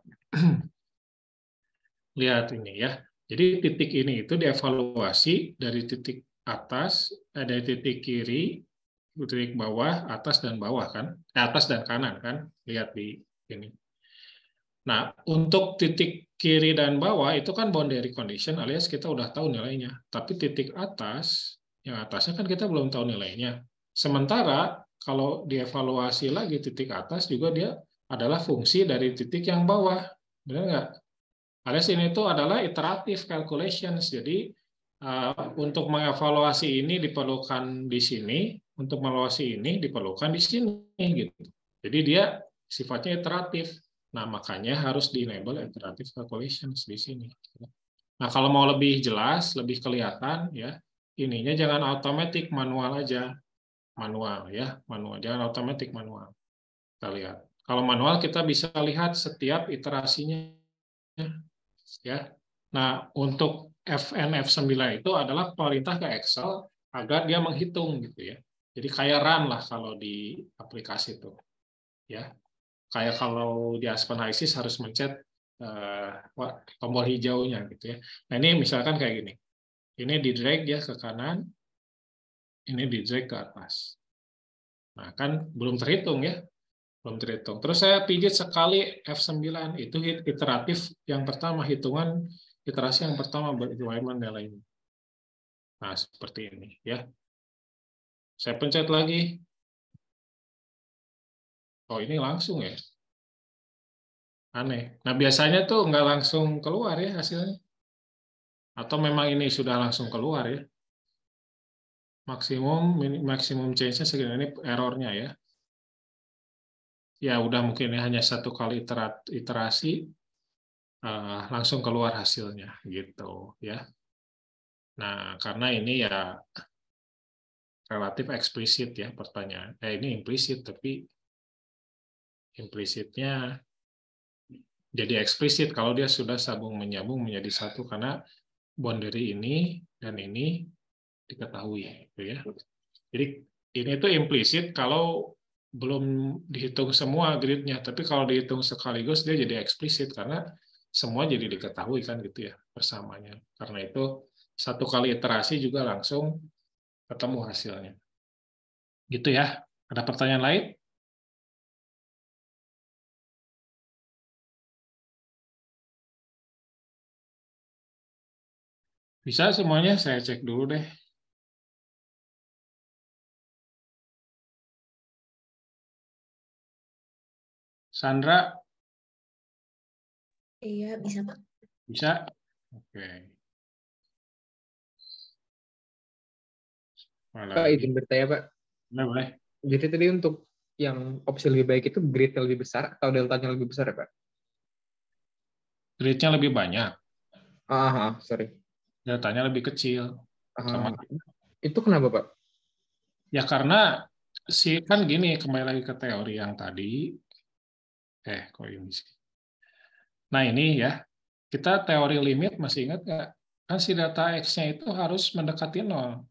lihat ini ya. Jadi titik ini itu dievaluasi dari titik atas, dari titik kiri, titik bawah, atas dan bawah kan, atas dan kanan kan, lihat di ini. Nah, untuk titik kiri dan bawah itu kan boundary condition alias kita udah tahu nilainya. Tapi titik atas, yang atasnya kan kita belum tahu nilainya. Sementara kalau dievaluasi lagi titik atas juga dia adalah fungsi dari titik yang bawah. Benar nggak? Alias ini itu adalah iterative calculations. Jadi untuk mengevaluasi ini diperlukan di sini, untuk mengevaluasi ini diperlukan di sini gitu. Jadi dia sifatnya iteratif. Nah, makanya harus di-enable iterative calculations di sini. Nah, kalau mau lebih jelas, lebih kelihatan ya, ininya jangan automatic, manual aja. Manual ya, manual. Jangan automatic, manual. Kita lihat. Kalau manual kita bisa lihat setiap iterasinya ya. Nah, untuk FNF9 itu adalah perintah ke Excel agar dia menghitung gitu ya. Jadi kayak run lah kalau di aplikasi itu. Ya. Kayak kalau di Aspen HiSys harus mencet tombol hijaunya gitu ya. Nah, ini misalkan kayak gini. Ini di drag ya ke kanan, ini di drag ke atas. Nah, kan belum terhitung ya. Belum terhitung. Terus saya pijit sekali F9, itu iteratif yang pertama, hitungan iterasi yang pertama bagaimana nilainya. Nah, seperti ini ya. Saya pencet lagi. Oh, ini langsung ya. Aneh. Nah, biasanya tuh nggak langsung keluar ya hasilnya. Atau memang ini sudah langsung keluar ya. Maksimum change-nya segini, ini errornya ya. Ya udah mungkin ini hanya satu kali iterasi langsung keluar hasilnya gitu ya. Nah, karena ini ya relatif eksplisit ya pertanyaan. Ini implisit tapi implisitnya jadi eksplisit kalau dia sudah sambung menyambung menjadi satu karena boundary ini dan ini diketahui gitu ya. Jadi ini tuh implisit kalau belum dihitung semua gridnya, tapi kalau dihitung sekaligus dia jadi eksplisit karena semua jadi diketahui kan gitu ya persamanya. Karena itu satu kali iterasi juga langsung ketemu hasilnya. Gitu ya. Ada pertanyaan lain? Bisa semuanya? Saya cek dulu deh. Sandra? Iya, bisa, Pak. Bisa? Oke. Pak, izin bertanya, Pak. Boleh. Jadi tadi untuk yang opsi lebih baik itu grade-nya lebih besar atau deltanya lebih besar ya, Pak? Grade-nya lebih banyak. Sorry. Deltanya lebih kecil. Itu kenapa, Pak? Ya karena kan gini, kembali lagi ke teori yang tadi. Kok ini sih? Nah ini ya, kita teori limit masih ingat nggak? Kan si delta X-nya itu harus mendekati 0.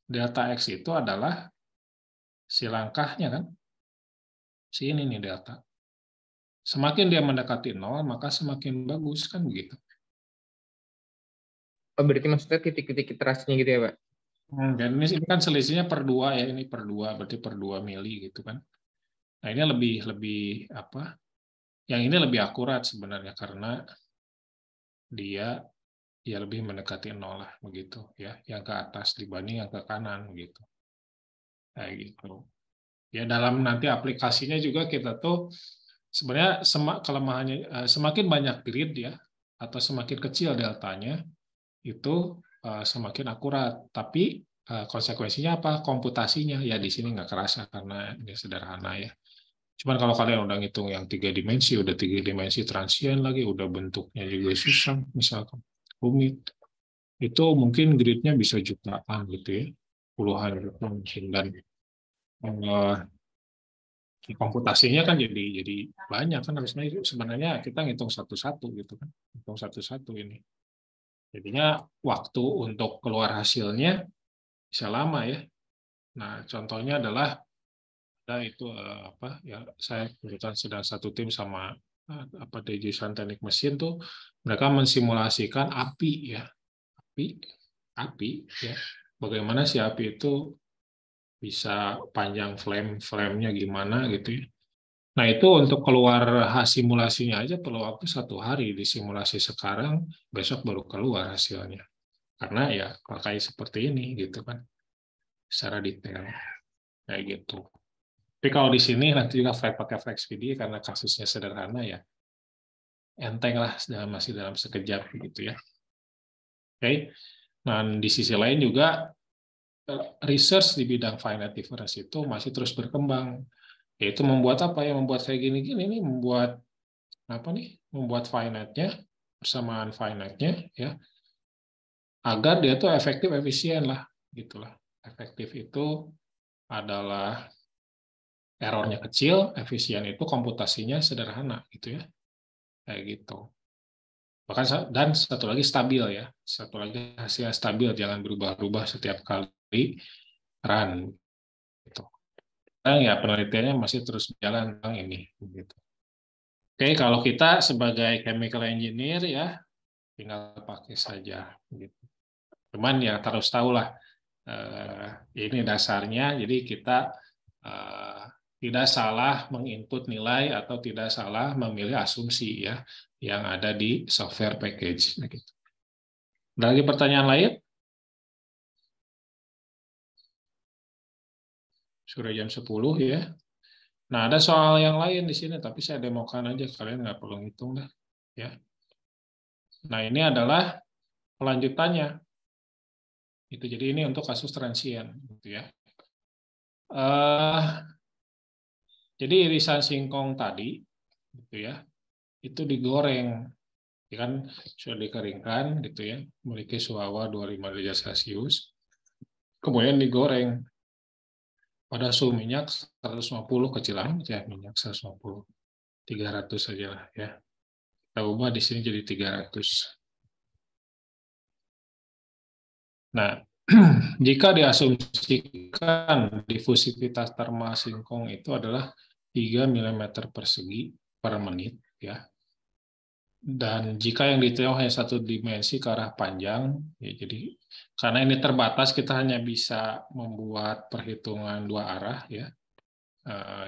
Delta X itu adalah si langkahnya kan? Si ini nih delta. Semakin dia mendekati 0, maka semakin bagus kan begitu. Oh, berarti maksudnya titik-titik iterasinya gitu ya, Pak? Dan ini kan selisihnya per 2 ya, ini per 2, berarti per 2 mili gitu kan. Nah ini lebih apa? Yang ini lebih akurat sebenarnya karena dia ya lebih mendekati 0 lah begitu ya, yang ke atas dibanding yang ke kanan begitu. Kayak gitu. Ya dalam nanti aplikasinya juga kita tuh sebenarnya kelemahannya semakin banyak grid ya atau semakin kecil deltanya itu semakin akurat. Tapi konsekuensinya apa? Komputasinya ya di sini nggak kerasa karena ini sederhana ya. Cuman kalau kalian udah ngitung yang 3 dimensi, udah 3 dimensi transient lagi, udah bentuknya juga susah, misalkan rumit, itu mungkin gridnya bisa jutaan gitu ya, puluhan juta mungkin, dan komputasinya kan jadi banyak kan, harusnya itu sebenarnya kita ngitung satu-satu gitu kan, ngitung satu-satu ini. Jadinya waktu untuk keluar hasilnya bisa lama ya. Nah, contohnya adalah itu saya kebetulan sedang satu tim sama di jurusan teknik mesin tuh, mereka mensimulasikan api ya, api ya, bagaimana si api itu bisa panjang flame-nya gimana gitu ya. Nah itu untuk keluar simulasinya aja perlu waktu 1 hari, di simulasi sekarang, besok baru keluar hasilnya. Karena ya pakai seperti ini gitu kan, secara detail kayak gitu. Tapi kalau di sini nanti juga pakai FlexPD karena kasusnya sederhana ya, enteng lah, masih dalam sekejap gitu ya. Oke. Nah di sisi lain juga research di bidang finite difference itu masih terus berkembang. Yaitu membuat apa ya? Membuat kayak gini-gini nih, membuat apa nih? Membuat finite-nya, persamaan finite-nya ya, agar dia tuh efektif efisien lah, gitulah. Efektif itu adalah errornya kecil, efisien itu komputasinya sederhana gitu ya. Kayak gitu. Bahkan dan satu lagi stabil ya. Satu lagi hasilnya stabil, jangan berubah-ubah setiap kali run gitu. Nah, ya penelitiannya masih terus berjalan tentang ini gitu. Oke, kalau kita sebagai chemical engineer ya tinggal pakai saja gitu. Cuman ya harus tahu lah ini dasarnya, jadi kita tidak salah menginput nilai atau tidak salah memilih asumsi ya yang ada di software package. Gitu. Ada lagi pertanyaan lain? Sudah jam 10 ya. Nah, ada soal yang lain di sini, tapi saya demokan aja, kalian nggak perlu ngitung dah. Ya. Nah, ini adalah kelanjutannya. Itu jadi ini untuk kasus transient, gitu ya. Jadi irisan singkong tadi, gitu ya, itu digoreng, ya kan sudah dikeringkan, gitu ya, memiliki suhu hawa 25 derajat Celcius, kemudian digoreng pada suhu minyak 150, kecil amat ya minyak 150, 300 saja lah ya. Kita ubah di sini jadi 300. Nah, jika diasumsikan difusivitas termal singkong itu adalah 3 mm persegi per menit, ya. Dan jika yang ditiup hanya satu dimensi ke arah panjang, ya, jadi karena ini terbatas, kita hanya bisa membuat perhitungan 2 arah, ya.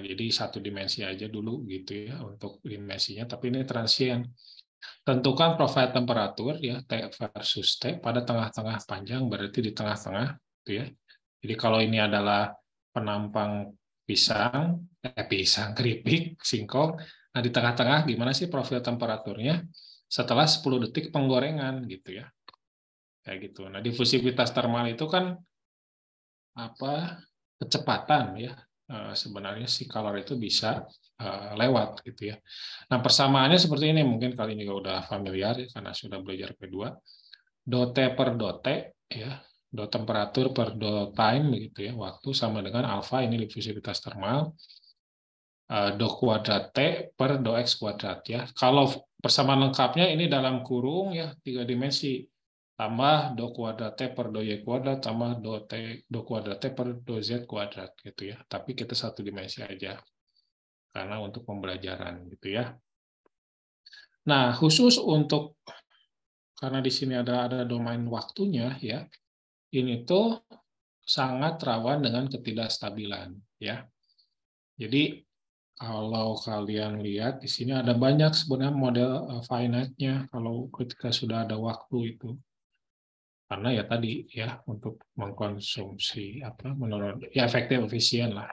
Jadi satu dimensi aja dulu gitu ya untuk dimensinya, tapi ini transient. Tentukan profil temperatur ya T versus T pada tengah-tengah panjang, berarti di tengah-tengah gitu ya. Jadi kalau ini adalah penampang pisang keripik, singkong, nah di tengah-tengah gimana sih profil temperaturnya setelah 10 detik penggorengan gitu ya. Kayak gitu. Nah, difusivitas termal itu kan kecepatan ya. Sebenarnya si kalor itu bisa lewat gitu ya. Nah persamaannya seperti ini, mungkin kalian juga udah familiar ya, karena sudah belajar P2. Dot T per dot T ya, dot temperatur per dot time begitu ya, waktu sama dengan alfa, ini difusivitas termal, do kuadrat T per do X kuadrat ya. Kalau persamaan lengkapnya ini dalam kurung ya 3 dimensi, tambah do kuadrat T per do Y kuadrat, tambah do kuadrat T per do Z kuadrat gitu ya. Tapi kita satu dimensi aja, karena untuk pembelajaran gitu ya. Nah, khusus untuk, karena di sini ada domain waktunya ya, ini tuh sangat rawan dengan ketidakstabilan ya. Jadi kalau kalian lihat di sini ada banyak sebenarnya model finite-nya kalau ketika sudah ada waktu itu. Karena ya tadi ya untuk mengkonsumsi menurut ya efektif efisien lah.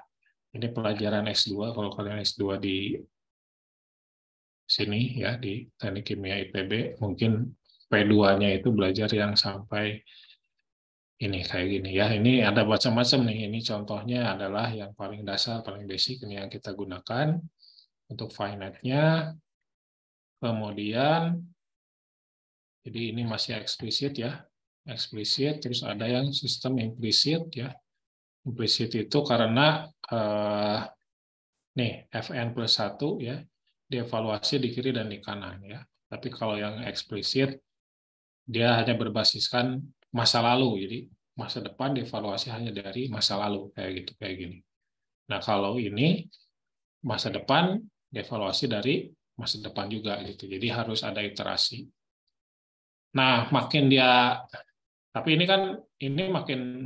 Ini pelajaran S2, kalau kalian S2 di sini ya di Teknik Kimia ITB, mungkin P2-nya itu belajar yang sampai ini kayak gini ya. Ini ada macam-macam nih. Ini contohnya adalah yang paling dasar, paling basic ini yang kita gunakan untuk finite-nya. Kemudian jadi ini masih eksplisit ya. Eksplisit, terus ada yang sistem implisit ya. Implisit itu karena nih Fn plus 1 ya, dievaluasi di kiri dan di kanan ya. Tapi kalau yang eksplisit dia hanya berbasiskan masa lalu, jadi masa depan dievaluasi hanya dari masa lalu kayak gitu, kayak gini. Nah, kalau ini masa depan dievaluasi dari masa depan juga gitu. Jadi harus ada iterasi. Nah, tapi ini kan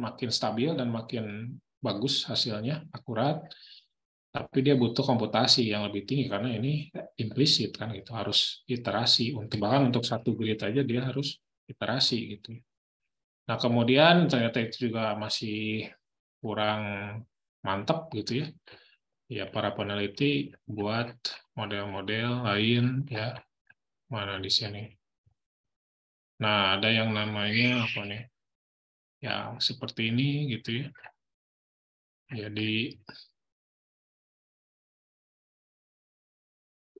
makin stabil dan makin bagus hasilnya, akurat. Tapi dia butuh komputasi yang lebih tinggi karena ini implisit kan gitu, harus iterasi. Bahkan untuk satu grid aja dia harus iterasi gitu. Nah, kemudian ternyata itu juga masih kurang mantap gitu ya. Ya, para peneliti buat model-model lain ya. Mana di sini? Nah, ada yang namanya apa nih? Ya, seperti ini gitu ya. Jadi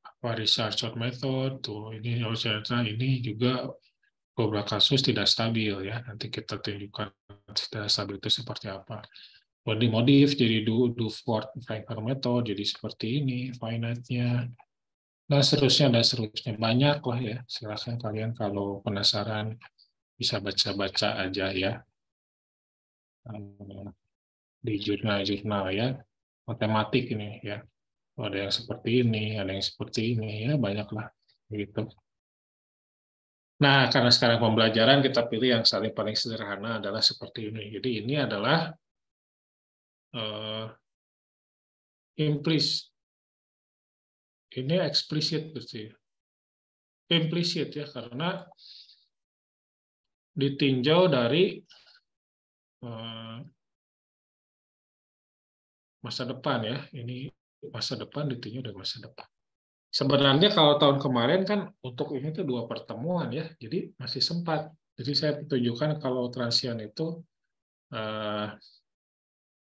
apa research method tuh ini juga beberapa kasus tidak stabil ya. Nanti kita tunjukkan tidak stabil itu seperti apa. Mau dimodif jadi do for Franker method jadi seperti ini finite-nya. Dan seterusnya banyak lah ya. Silakan kalian kalau penasaran bisa baca-baca aja ya di jurnal-jurnal ya matematik ini ya. Ada yang seperti ini, ada yang seperti ini ya banyaklah gitu. Nah, karena sekarang pembelajaran kita pilih yang paling sederhana adalah seperti ini. Jadi ini adalah ini eksplisit berarti. Implisit ya karena ditinjau dari masa depan ya. Ini masa depan ditinjau dari masa depan. Sebenarnya kalau tahun kemarin kan untuk ini tuh 2 pertemuan ya. Jadi masih sempat. Jadi saya tunjukkan kalau transient itu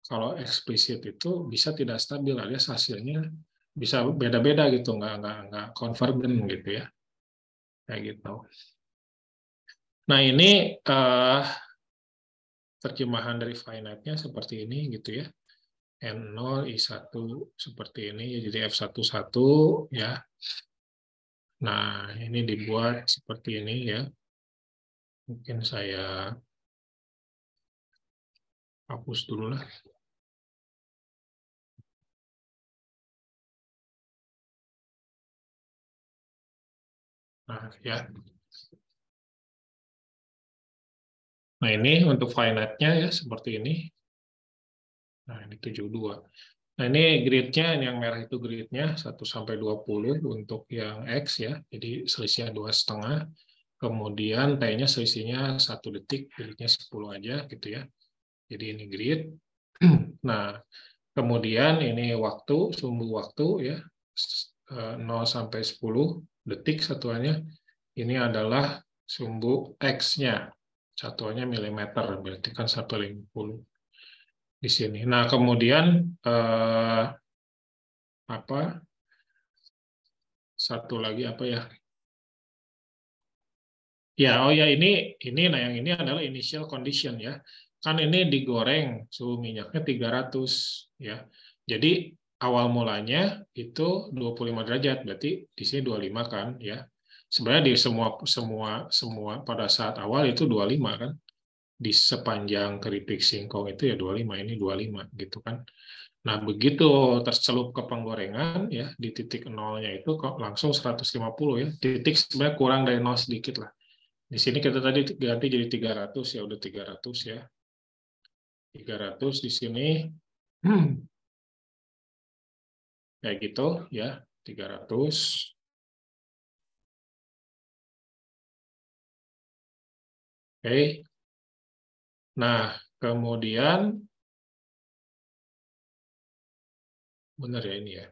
kalau eksplisit itu bisa tidak stabil alias hasilnya bisa beda-beda gitu, nggak konvergen gitu ya. Kayak gitu. Nah, ini terjemahan dari finite-nya seperti ini gitu ya. N0, I1 seperti ini, jadi F11 ya. Nah, ini dibuat seperti ini ya. Mungkin saya hapus dulu lah. Nah, ya. Nah, ini untuk finite-nya ya seperti ini. Nah, ini 72. Nah, ini grid-nya, yang merah itu grid-nya 1-20 untuk yang X ya. Jadi selisihnya 2,5. Kemudian T-nya selisihnya 1 detik, grid-nya 10 aja gitu ya. Jadi ini grid. Nah, kemudian ini sumbu waktu ya. 0-10 detik satuannya. Ini adalah sumbu X-nya. Satuannya milimeter, berarti kan 1/50 di sini. Nah, kemudian satu lagi apa ya? Ya, oh ya ini nah yang ini adalah initial condition ya. Kan ini digoreng suhu minyaknya 300 ya. Jadi awal mulanya itu 25 derajat, berarti di sini 25 kan ya. Sebenarnya di semua pada saat awal itu 25 kan. Di sepanjang keripik singkong itu ya 25, ini 25 gitu kan. Nah, begitu tercelup ke penggorengan ya di titik nolnya itu kok langsung 150 ya. Titik sebenarnya kurang dari nol sedikit lah. Di sini kita tadi ganti jadi 300 ya udah 300 ya. 300 di sini kayak gitu ya, 300. Oke. Nah, kemudian benar ya ini ya.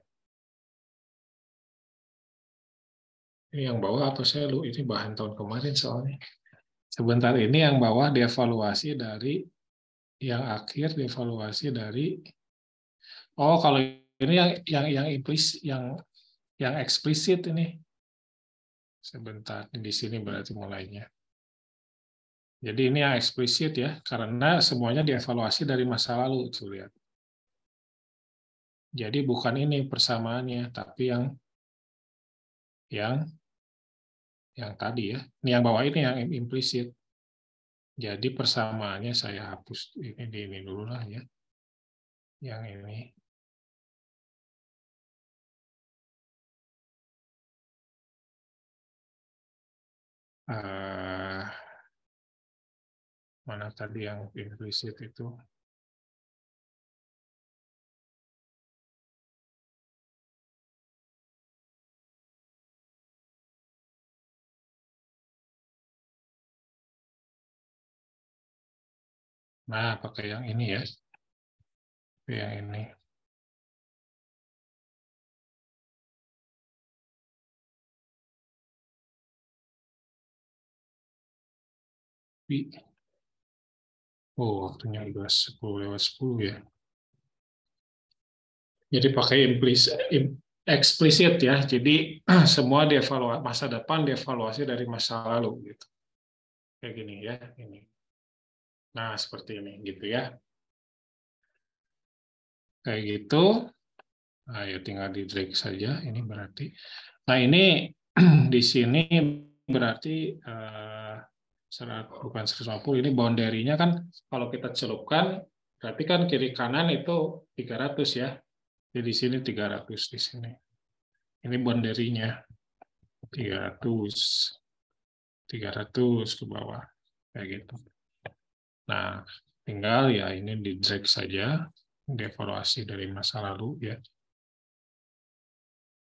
Ini yang bawah apa saya lu ini bahan tahun kemarin soalnya. Sebentar, ini yang bawah dievaluasi dari yang akhir dievaluasi dari kalau ini yang eksplisit ini. Sebentar, di sini berarti mulainya. Jadi ini yang eksplisit ya, karena semuanya dievaluasi dari masa lalu tuh lihat. Jadi bukan ini persamaannya, tapi yang tadi ya. Ini yang bawah ini yang implisit. Jadi persamaannya saya hapus ini dulu lah ya. Yang ini. Mana tadi yang implisit itu? Nah, pakai yang ini ya. Yang ini. Oh, waktunya udah 10:10 ya. Jadi pakai eksplisit ya. Jadi semua dievaluasi masa depan dievaluasi dari masa lalu gitu. Kayak gini ya, ini. Nah, seperti ini gitu ya. Kayak gitu. Nah, ya tinggal di drag saja ini berarti. Nah, ini di sini berarti bukan 150 ini boundary-nya kan kalau kita celupkan berarti kan kiri kanan itu 300 ya. Jadi di sini 300 di sini. Ini boundary-nya 300 ke bawah kayak gitu. Nah, tinggal ya ini di drag saja, dievaluasi dari masa lalu ya.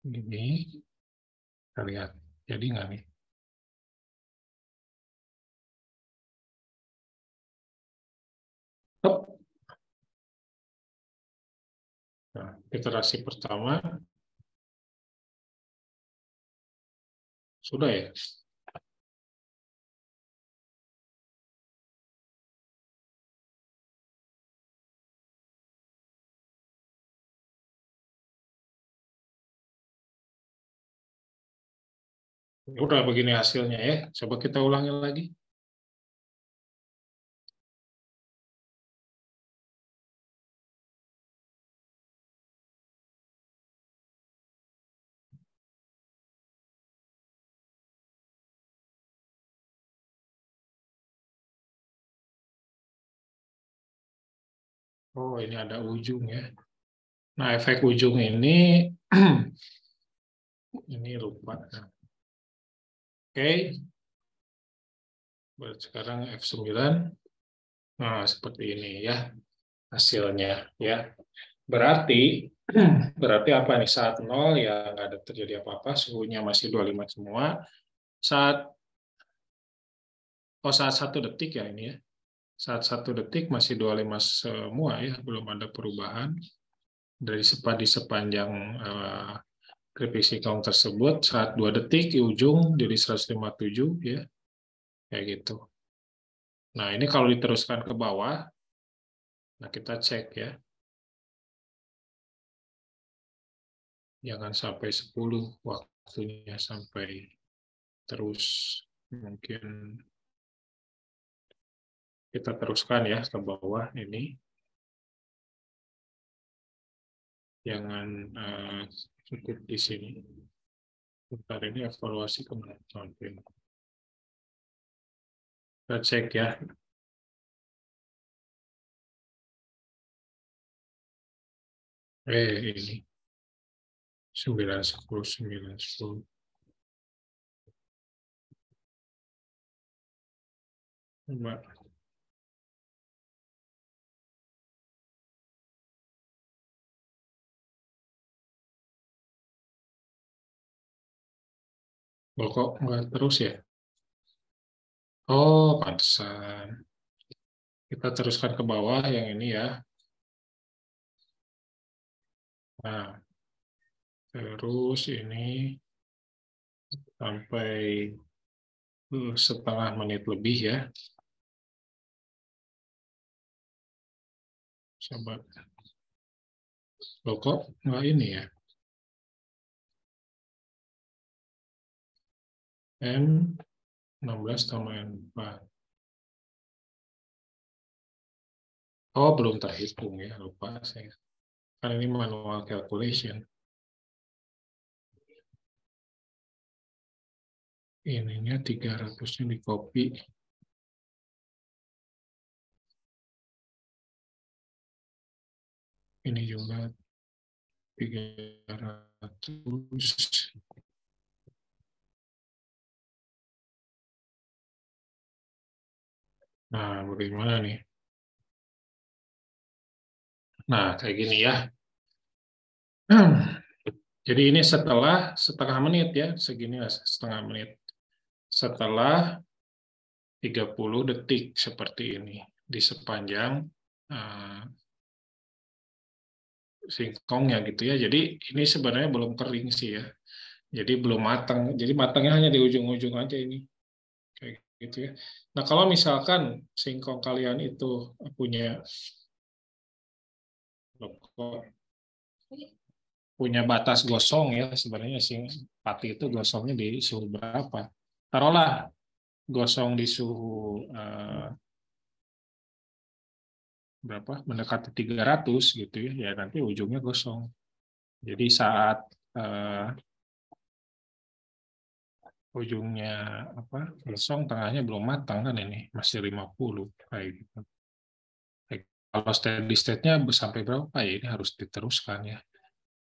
Ini kita lihat jadi nggak nih? Nah, iterasi pertama sudah ya. Udah begini hasilnya ya. Coba kita ulangi lagi. Oh, ini ada ujung ya. Nah, efek ujung ini ini lupa. Oke. Sekarang F9. Nah, seperti ini ya hasilnya ya. Berarti apa nih? Saat 0 ya nggak ada terjadi apa-apa, suhunya masih 25 semua. Saat 1 detik ya ini ya. Saat 1 detik masih 25 semua ya, belum ada perubahan. Di sepanjang kripsi count tersebut, saat 2 detik di ujung jadi 157 ya. Kayak gitu. Nah, ini kalau diteruskan ke bawah, nah kita cek ya. Jangan sampai 10 waktunya sampai terus. Mungkin kita teruskan ya ke bawah ini. Jangan cukup di sini. Bentar ini evaluasi kemana? Kita cek ya. Ini 9, 10, 9, 10. Coba. Oh, kok nggak terus ya? Oh, pantesan. Kita teruskan ke bawah yang ini ya. Nah, terus ini sampai setengah menit lebih ya. Coba. Loh, kok nggak ini ya? N16 tambah N4. Oh, belum terhitung ya, lupa saya. Karena ini manual calculation. Ininya 300-nya di copy. Ini juga 300. Nah, bagaimana nih? Nah, kayak gini ya. Jadi ini setelah setengah menit ya, segini ya, setengah menit. Setelah 30 detik seperti ini di sepanjang singkongnya gitu ya. Jadi ini sebenarnya belum kering sih ya. Jadi belum matang. Jadi matangnya hanya di ujung-ujung aja ini. Kayak gitu ya. Nah, kalau misalkan singkong kalian itu punya batas gosong ya, sebenarnya pati itu gosongnya di suhu berapa? Taruhlah gosong di suhu berapa? Mendekati 300 gitu ya. Ya nanti ujungnya gosong. Jadi saat ujungnya gosong, tengahnya belum matang kan ini, masih 50 kayak gitu. Kalau steady state-nya sampai berapa ya? Ini harus diteruskan ya.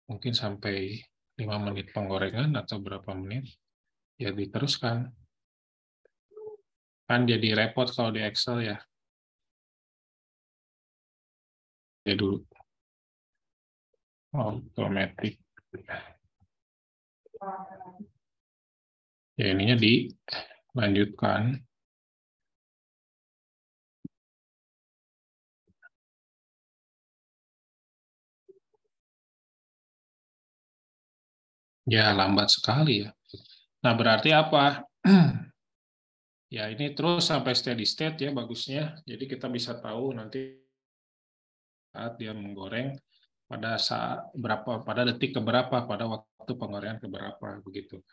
Mungkin sampai 5 menit penggorengan atau berapa menit, ya diteruskan. Kan jadi repot kalau di Excel ya. Ya dulu. Automatic. Ya ininya dilanjutkan. Ya lambat sekali ya. Nah berarti apa? Ya ini terus sampai steady state ya bagusnya. Jadi kita bisa tahu nanti saat dia menggoreng pada detik keberapa, pada waktu penggorengan keberapa begitu.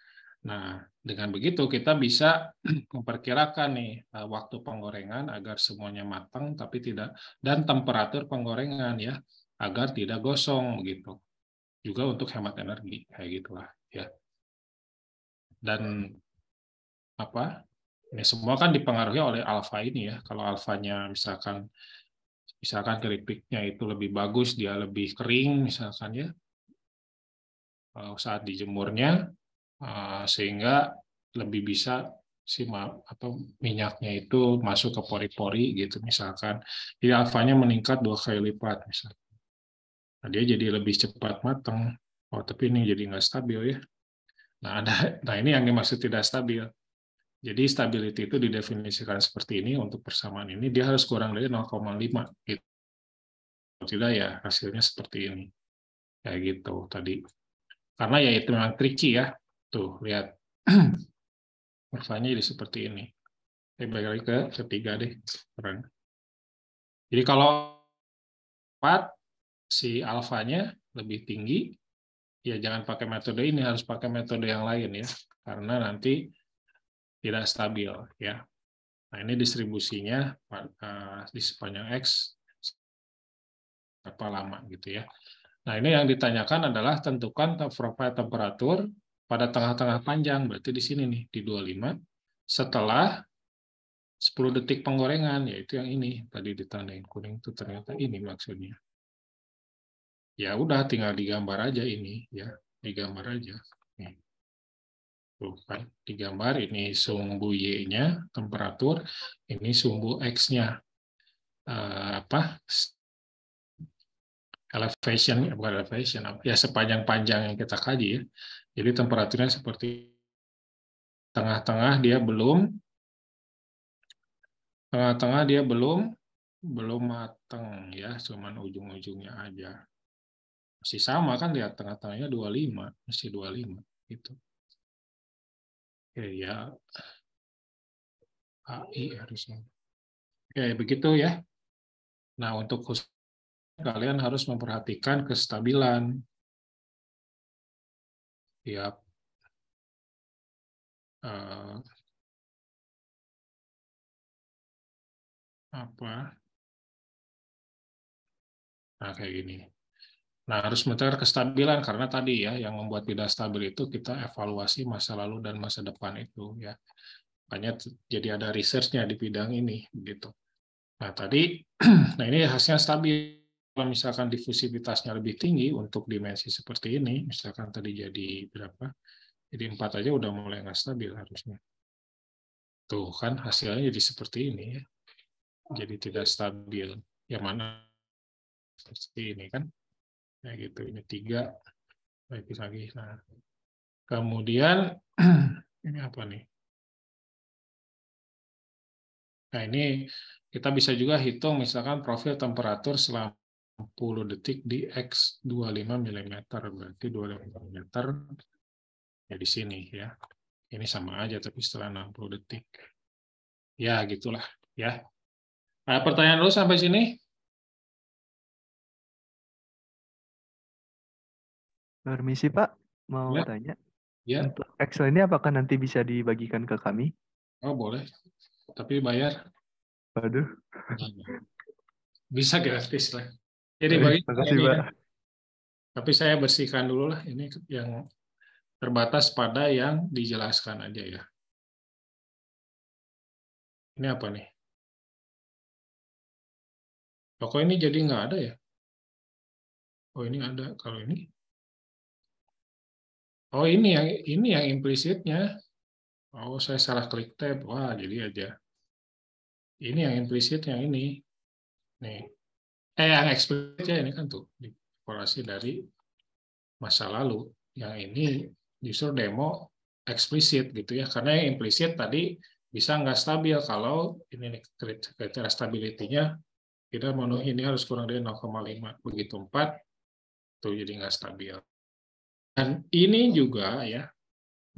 Nah, dengan begitu kita bisa memperkirakan nih waktu penggorengan agar semuanya matang tapi tidak, dan temperatur penggorengan ya agar tidak gosong begitu. Juga untuk hemat energi kayak gitulah ya. Dan ini semua kan dipengaruhi oleh alfa ini ya. Kalau alfanya misalkan keripiknya itu lebih bagus, dia lebih kering misalkan ya saat dijemurnya, sehingga lebih bisa minyaknya itu masuk ke pori-pori gitu misalkan. Jadi alfanya meningkat 2 kali lipat misalkan. Nah, dia jadi lebih cepat matang. Oh, tapi ini jadi nggak stabil ya. Nah ini yang dimaksud tidak stabil. Jadi stability itu didefinisikan seperti ini untuk persamaan ini, dia harus kurang dari 0,5. Gitu. Kalau tidak ya hasilnya seperti ini. Kayak gitu tadi. Karena ya itu memang tricky ya. Tuh, lihat. Kurvanya jadi seperti ini. Balik lagi ke ketiga deh. Jadi kalau 4, si alfanya lebih tinggi, ya jangan pakai metode ini, harus pakai metode yang lain ya. Karena nanti tidak stabil ya. Nah, ini distribusinya di sepanjang X berapa lama gitu ya. Nah, ini yang ditanyakan adalah tentukan profil temperatur pada tengah-tengah panjang, berarti di sini nih, di 25, setelah 10 detik penggorengan, yaitu yang ini, tadi ditandain kuning itu ternyata ini maksudnya. Ya udah, tinggal digambar aja ini, ya, digambar aja. Nih. Tuh kan, digambar ini sumbu Y-nya, temperatur, ini sumbu X-nya. Bukan elevation, ya sepanjang-panjang yang kita kaji ya. Jadi temperaturnya seperti tengah-tengah dia belum matang ya, cuman ujung-ujungnya aja. Masih sama kan, lihat tengah-tengahnya 25, masih 25 gitu. Oke ya, AI harusnya. Oke, begitu ya. Nah, untuk khusus kalian harus memperhatikan kestabilan. Tiap nah kayak gini. Nah, harus mengejar kestabilan karena tadi ya yang membuat tidak stabil itu kita evaluasi masa lalu dan masa depan itu ya. Makanya jadi ada research-nya di bidang ini begitu. Nah, tadi nah ini hasilnya stabil. Kalau misalkan difusivitasnya lebih tinggi untuk dimensi seperti ini, misalkan tadi jadi berapa? Jadi 4 aja udah mulai nggak stabil harusnya. Tuh kan hasilnya jadi seperti ini ya. jadi tidak stabil. Yang mana seperti ini kan, kayak gitu. Ini 3 lagi. Nah, kemudian ini apa nih? Nah, ini kita bisa juga hitung misalkan profil temperatur selama 10 detik di X 25 mm. Berarti 25 mm ya di sini ya. Ini sama aja tapi setelah 60 detik. Ya, gitulah ya. Ada pertanyaan dulu sampai sini? Permisi Pak, mau Ya. tanya. Ya. Untuk Excel ini apakah nanti bisa dibagikan ke kami? Oh, boleh. Tapi bayar. Waduh. Bisa gratis lah. Jadi Baik, bagi makasih ini Pak. ya. Tapi saya bersihkan dulu lah. Ini yang terbatas pada yang dijelaskan aja ya. Ini apa nih? Kok ini jadi nggak ada ya? Oh, ini ada. Kalau ini. Oh, ini yang implisitnya. Oh, saya salah klik tab. Wah, jadi aja. Ini yang implisit yang ini. Nih. Yang eksplisit ya ini kan tuh evaluasi dari masa lalu. Yang ini justru demo eksplisit gitu ya. Karena yang implisit tadi bisa nggak stabil kalau ini kriteria stability-nya kita memenuhi ini harus kurang dari 0,5. Begitu 4 tuh jadi nggak stabil. Dan ini juga ya,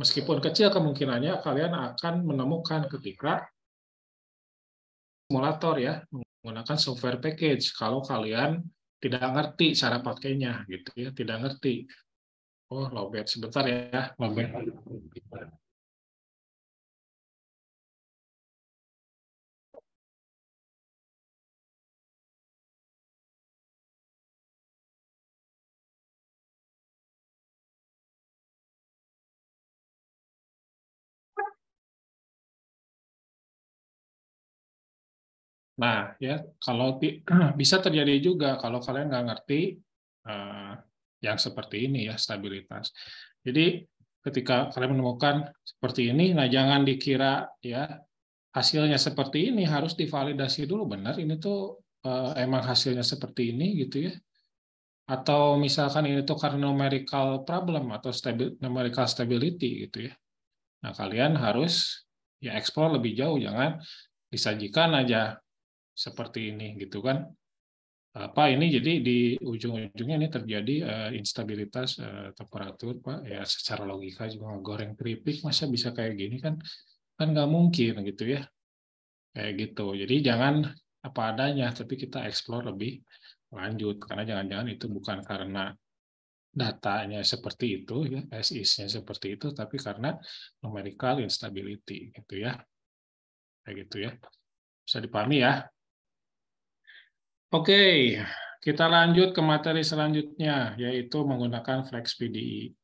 meskipun kecil kemungkinannya kalian akan menemukan ketika simulator ya, menggunakan software package kalau kalian tidak ngerti cara pakainya gitu ya, tidak ngerti. Oh, lowbat sebentar ya, lowbat. Nah, ya kalau bisa terjadi juga kalau kalian nggak ngerti yang seperti ini ya stabilitas. Jadi ketika kalian menemukan seperti ini, nah jangan dikira ya hasilnya seperti ini harus divalidasi dulu benar ini tuh emang hasilnya seperti ini gitu ya. Atau misalkan ini tuh karena numerical problem atau numerical stability gitu ya. Nah kalian harus ya explore lebih jauh, jangan disajikan aja seperti ini gitu kan. Pak ini jadi di ujung-ujungnya ini terjadi instabilitas temperatur Pak ya, secara logika juga ngegoreng keripik masa bisa kayak gini kan nggak mungkin gitu ya kayak gitu. Jadi jangan apa adanya tapi kita explore lebih lanjut karena jangan-jangan itu bukan karena datanya seperti itu ya, as is-nya seperti itu tapi karena numerical instability gitu ya. Kayak gitu ya. Bisa dipahami ya. Oke, kita lanjut ke materi selanjutnya, yaitu menggunakan FlexPDI.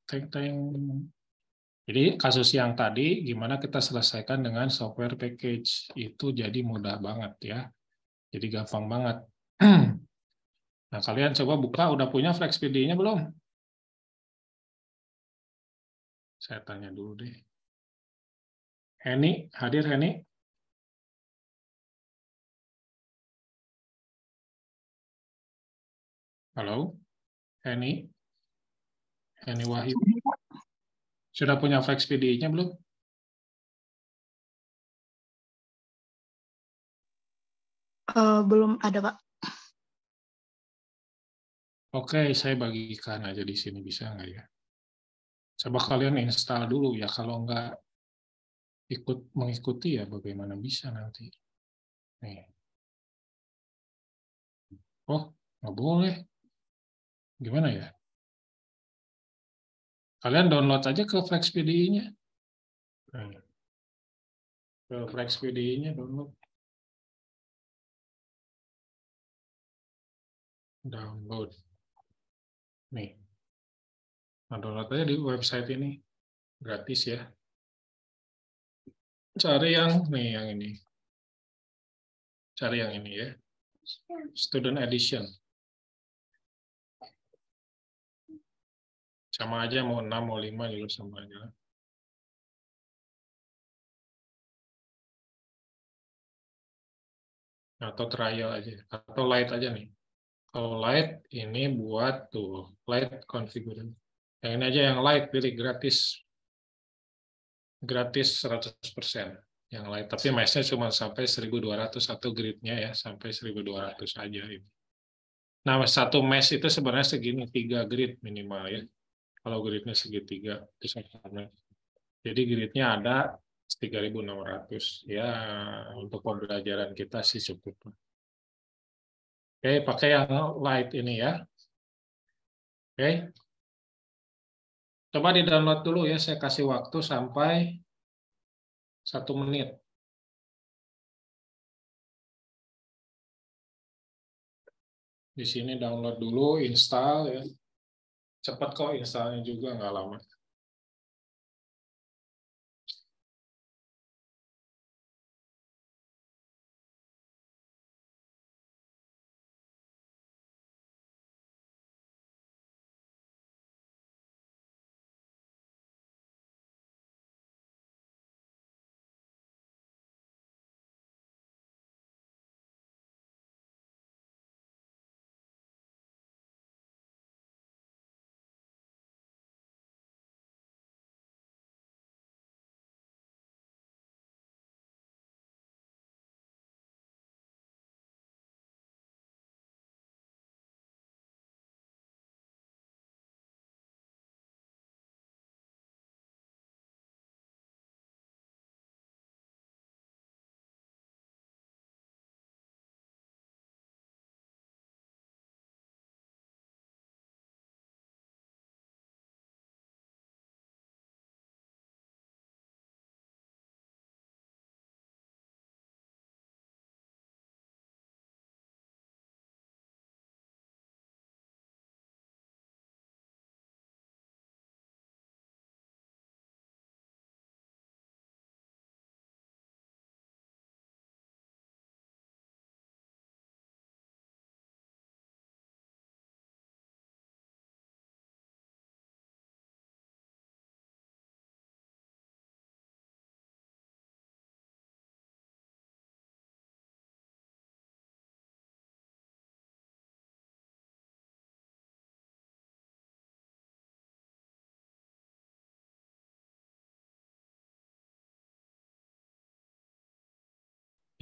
Jadi kasus yang tadi, gimana kita selesaikan dengan software package, itu jadi mudah banget ya. Jadi gampang banget. Nah, kalian coba buka, udah punya FlexPDI-nya belum? Saya tanya dulu deh. Heni, hadir Heni? Halo? Heni? Heni Wahyu? Sudah punya FlexPDI-nya belum? Belum ada, Pak. Oke, saya bagikan aja di sini, bisa nggak ya? Coba kalian install dulu ya, kalau nggak mengikuti ya bagaimana bisa nanti. Nih. Oh, nggak boleh. Gimana ya? Kalian download aja ke FlexPDI-nya. Ke FlexPDI-nya download. Download. Nih. Nah, download aja di website ini. Gratis ya. Cari yang ini. Cari yang ini ya. Student Edition. Sama aja mau 6, mau 5 juga sama aja. atau trial aja, atau light aja nih. Kalau light ini buat tuh light configure. Yang ini aja yang light, pilih gratis 100%. Yang light, tapi mesh-nya cuma sampai 1200 atau grid-nya ya sampai 1200 aja ini. Nah, satu mesh itu sebenarnya segini, 3 grid minimal ya. Kalau grid-nya segitiga itu satu mesh. Jadi grid-nya ada 3.600 ya, untuk pembelajaran kita sih cukup. Oke, pakai yang light ini ya. Oke. Coba di-download dulu ya, saya kasih waktu sampai 1 menit. Di sini download dulu, install ya. Cepat kok installnya juga, nggak lama.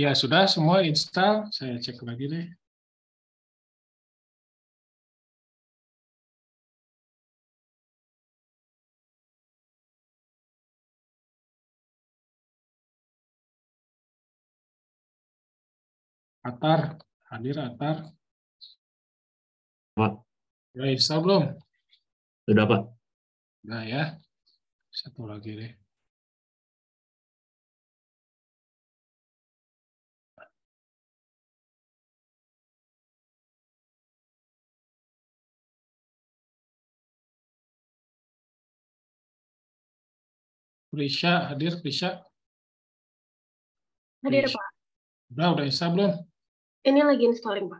Ya, sudah semua install. Saya cek lagi deh. Atar, hadir Atar. Pak, Ya, install belum? sudah Pak. Nah ya, satu lagi deh. Prisha, hadir Prisha. Hadir, Prisha. Pak. Udah install belum? Ini lagi installing, Pak.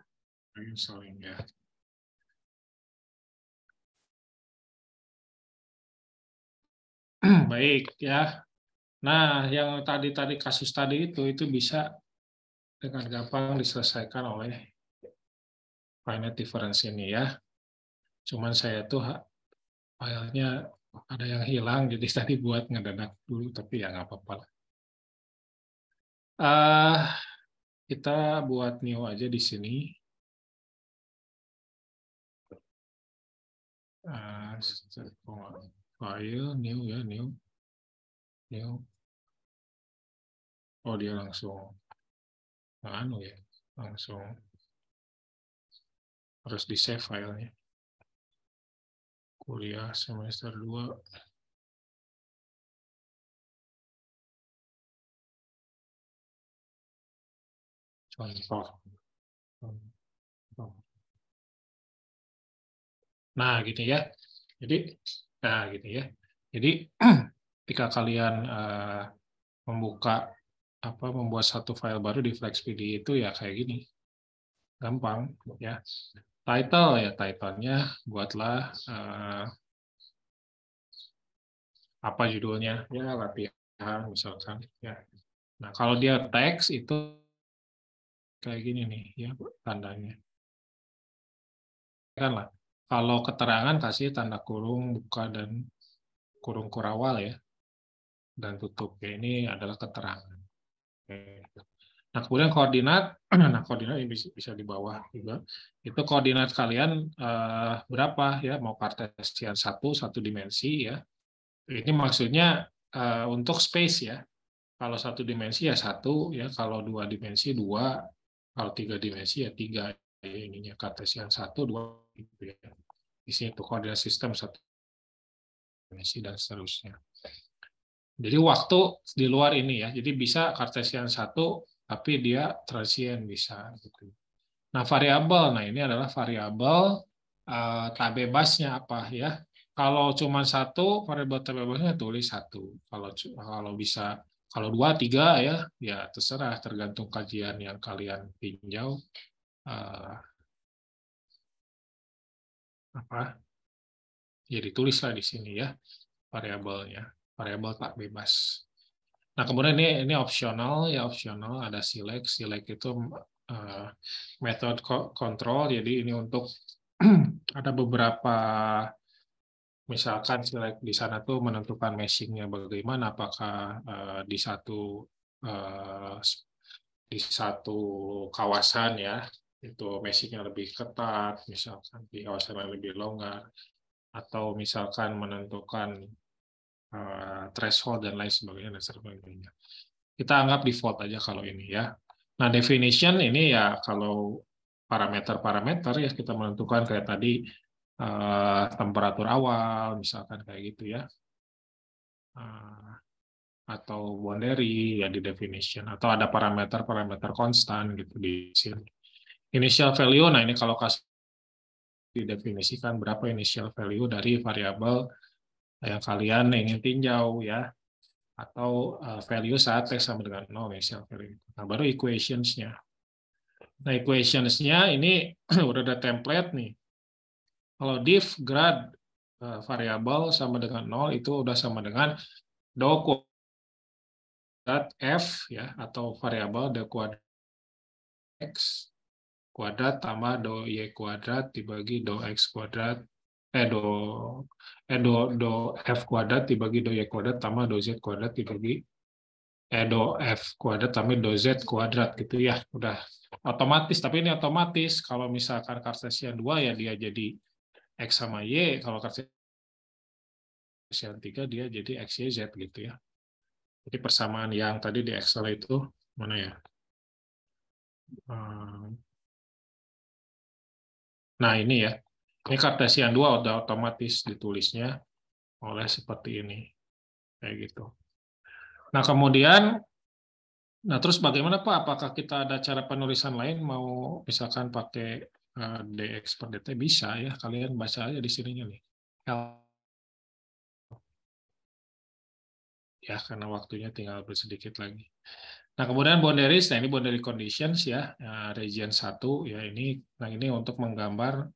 Installing ya. Baik ya. Nah, yang tadi kasus tadi itu bisa dengan gampang diselesaikan oleh finite difference ini ya. Cuman saya tuh filenya ada yang hilang, jadi tadi buat ngedadak dulu, tapi ya nggak apa-apa. Kita buat new aja di sini. File, new ya, new. Oh, dia langsung ya, langsung harus di save filenya. Kuliah semester 2. Contoh. Nah, gitu ya. Jadi, gitu ya. Jadi, ketika kalian membuat satu file baru di FlexPD itu ya kayak gini. Gampang ya. Title ya, title-nya buatlah apa judulnya? Ya, latihan misalkan ya. Nah, kalau dia teks itu kayak gini nih ya tandanya. Kan lah. Kalau keterangan kasih tanda kurung buka dan kurung kurawal ya dan tutup. Ya, ini adalah keterangan. Oke. Nah, kemudian koordinat, nah koordinat ini bisa di bawah juga. Itu koordinat kalian berapa ya? Mau kartesian satu dimensi ya. Ini maksudnya untuk space ya. Kalau satu dimensi ya satu ya, kalau dua dimensi dua, kalau tiga dimensi ya tiga. Ininya kartesian satu dua gitu ya. Di sini tuh koordinat sistem satu dimensi dan seterusnya. Jadi waktu di luar ini ya. Jadi bisa kartesian satu tapi dia transien bisa gitu. Nah, variabel. Nah, ini adalah variabel tak bebasnya apa ya? Kalau cuma satu, variabel tak bebasnya tulis satu. Kalau bisa, kalau dua, tiga ya, ya terserah tergantung kajian yang kalian tinjau. Apa? Ya ditulislah di sini ya variabelnya, variabel tak bebas. Nah, kemudian ini opsional ya, opsional ada select itu method control. Jadi ini untuk ada beberapa, misalkan select di sana tuh menentukan meshingnya bagaimana, apakah di satu kawasan ya itu meshingnya lebih ketat, misalkan di kawasan yang lebih longgar, atau misalkan menentukan threshold dan lain sebagainya dan sebagainya. Kita anggap default aja kalau ini ya. Nah, definition ini ya kalau parameter-parameter ya kita menentukan kayak tadi temperatur awal misalkan kayak gitu ya. Atau boundary ya di definition, atau ada parameter-parameter konstan gitu di sini. Initial value, nah ini kalau kasih didefinisikan berapa initial value dari variabel yang kalian ingin tinjau ya, atau value saat T sama dengan 0 initial value. Nah, baru equations-nya. Nah, equations-nya ini udah ada template nih. Kalau div grad variabel sama dengan 0 itu udah sama dengan do kuadrat f ya, atau variabel do kuadrat x kuadrat tambah do y kuadrat dibagi do x kuadrat do f kuadrat dibagi do y kuadrat tambah do z kuadrat dibagi do f kuadrat tambah do z kuadrat gitu ya. Udah otomatis, tapi ini otomatis kalau misalkan kartesian 2 ya dia jadi x sama y, kalau kartesian 3 dia jadi x, y, z gitu ya. Jadi persamaan yang tadi di Excel itu mana ya? Nah, ini ya. Ini kartesian 2 udah otomatis ditulisnya oleh seperti ini. Kayak gitu. Nah, kemudian terus bagaimana Pak? Apakah kita ada cara penulisan lain, mau misalkan pakai dx per dt? Bisa ya, kalian baca aja di sininya nih. Ya, karena waktunya tinggal sedikit lagi. Nah, kemudian boundaries, nah ini boundary conditions ya, region 1 ya, ini untuk menggambar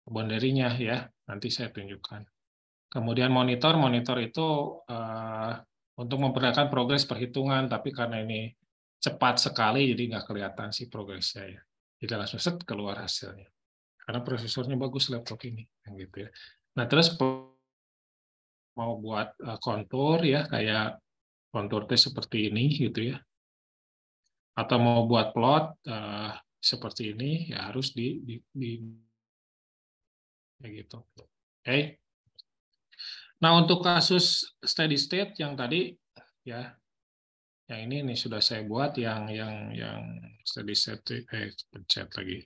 boundary-nya ya, nanti saya tunjukkan. Kemudian monitor itu untuk memperlihatkan progres perhitungan, tapi karena ini cepat sekali jadi nggak kelihatan sih progresnya ya. Jadi langsung set keluar hasilnya. Karena prosesornya bagus laptop ini, gitu ya. Nah, terus mau buat kontur ya, kayak kontur T seperti ini gitu ya. Atau mau buat plot seperti ini ya harus kayak gitu. Oke. Nah, untuk kasus steady state yang tadi ya, yang ini sudah saya buat yang steady state pencet lagi.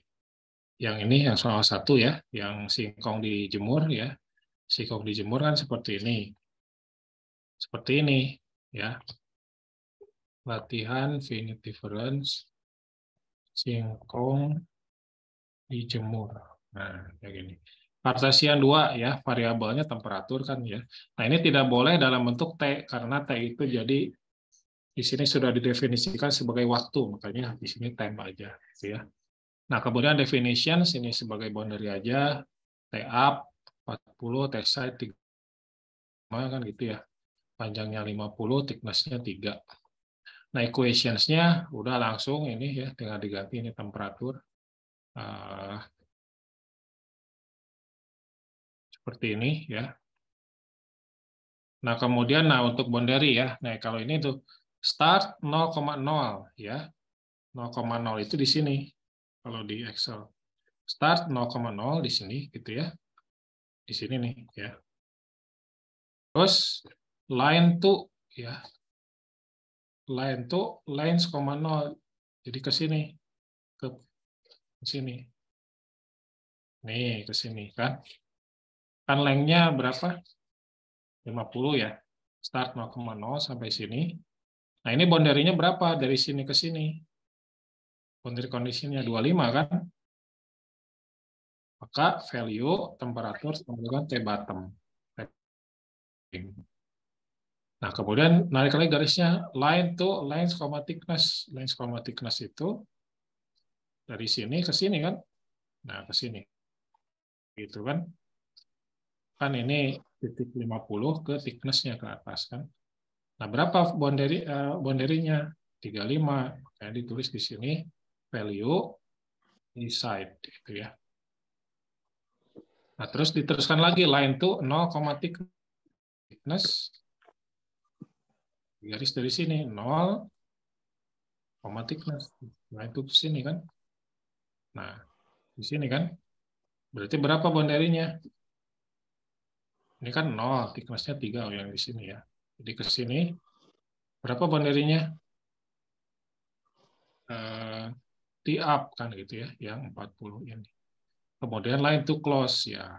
Yang ini yang soal 1 ya, yang singkong dijemur ya. Singkong dijemur kan seperti ini. Seperti ini ya. Latihan finite difference singkong dijemur. Nah, kayak gini. Kartesian 2 ya, variabelnya temperatur kan ya. Nah, ini tidak boleh dalam bentuk T karena T itu jadi di sini sudah didefinisikan sebagai waktu, makanya di sini time aja gitu ya. Nah, kemudian definition sini sebagai boundary aja, T up 40, T side 3 kan gitu ya. Panjangnya 50, thickness-nya 3. Nah, equations-nya udah langsung ini ya, tinggal diganti ini temperatur. Seperti ini ya. Nah, kemudian untuk boundary ya. Nah, kalau ini tuh start 0,0 ya. 0,0 itu di sini kalau di Excel. Start 0,0 di sini gitu ya. Di sini nih ya. Terus line to ya. Line to lines, 0. Jadi ke sini. Ke sini. Nih, ke sini kan. Kan lengthnya berapa? 50 ya. Start 0,0 sampai sini. Nah, ini boundary-nya berapa? Dari sini ke sini. Boundary condition-nya 25 kan? Maka value temperatur sama dengan T bottom. Nah, kemudian narik lagi garisnya line to lines, thickness. Lines, thickness itu dari sini ke sini kan? Nah, ke sini. Gitu kan? Kan ini titik 50 ke thickness-nya ke atas kan? Nah, berapa boundary-nya? 35. Kayak ditulis di sini value inside gitu ya. Nah, terus diteruskan lagi line to 0, thickness. Garis dari sini 0, thickness. Nah, itu ke sini kan. Nah, di sini kan. Berarti berapa boundary-nya? Ini kan 0, thickness-nya 3 yang di sini ya. Jadi ke sini berapa boundary-nya? T-up kan gitu ya, yang 40 ini. Kemudian line to close ya,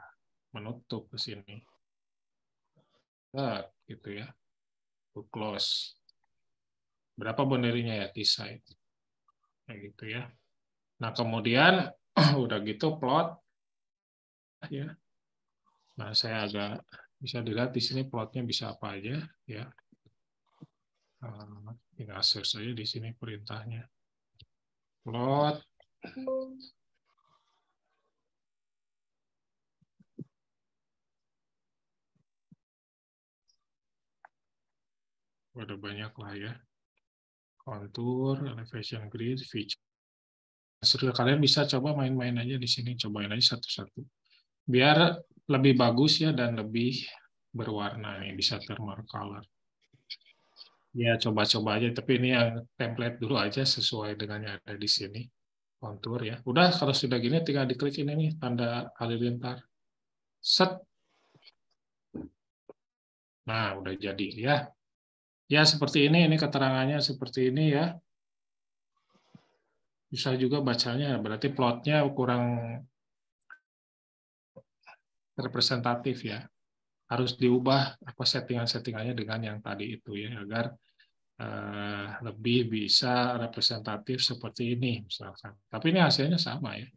menutup ke sini. Gitu ya. To close. Berapa boundary-nya ya T-side? Kayak gitu ya. Nah, kemudian udah gitu plot ya. Nah, saya agak bisa dilihat di sini plotnya bisa apa aja ya. Tinggal search saja di sini perintahnya. Plot ada banyak lah ya. Contour, elevation grid, feature. Seru, kalian bisa coba main-main aja di sini, cobain aja satu-satu. Biar lebih bagus ya dan lebih berwarna nih, bisa thermal color. Ya coba-coba aja, tapi ini yang template dulu aja sesuai dengan yang ada di sini. Kontur ya. Udah kalau sudah gini tinggal diklik ini nih tanda halilintar. Set. Nah, udah jadi ya. Ya seperti ini keterangannya seperti ini ya. Bisa juga bacanya, berarti plotnya kurang representatif ya. Harus diubah apa settingan-settingannya dengan yang tadi itu ya, agar lebih bisa representatif seperti ini misalkan. Tapi ini hasilnya sama ya.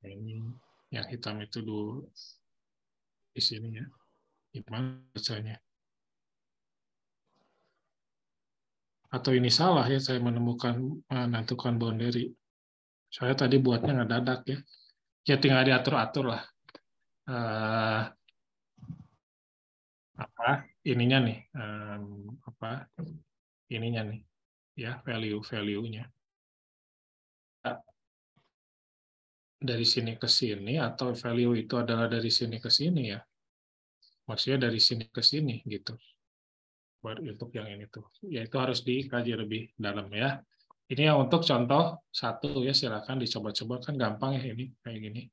Ini yang hitam itu dulu di sini ya. Gimana bacanya? Atau ini salah ya, saya menemukan menentukan boundary. Saya tadi buatnya ngedadak ya. Ya tinggal diatur-atur lah. Apa ininya nih? Apa ininya nih? Ya value-nya. Dari sini ke sini atau value itu adalah dari sini ke sini ya. Maksudnya dari sini ke sini gitu. Untuk yang ini tuh, ya itu harus dikaji lebih dalam ya. Ini yang untuk contoh satu ya, silakan dicoba-coba, kan gampang ya ini kayak gini.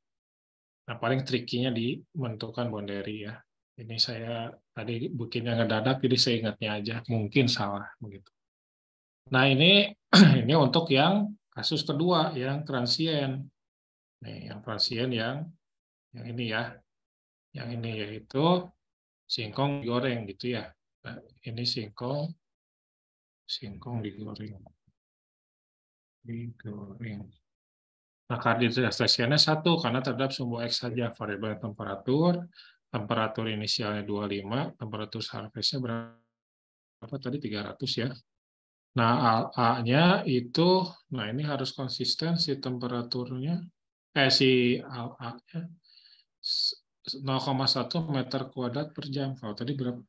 Nah paling trikinya di menentukan boundary ya. Ini saya tadi bikinnya ngedadak, jadi saya ingatnya aja, mungkin salah begitu. Nah ini ini untuk yang kasus kedua, yang transient. Nih, yang transient yang ini ya, yang ini yaitu singkong digoreng gitu ya. Nah, ini singkong digoreng. Nah, karakteristiknya satu karena terhadap sumbu X saja, variabel temperatur inisialnya 25, temperatur harvestnya berapa tadi 300 ya. Nah, A-nya itu, nah ini harus konsisten si temperaturnya, si A-nya 0,1 meter kuadrat per jam. Kalau tadi berapa?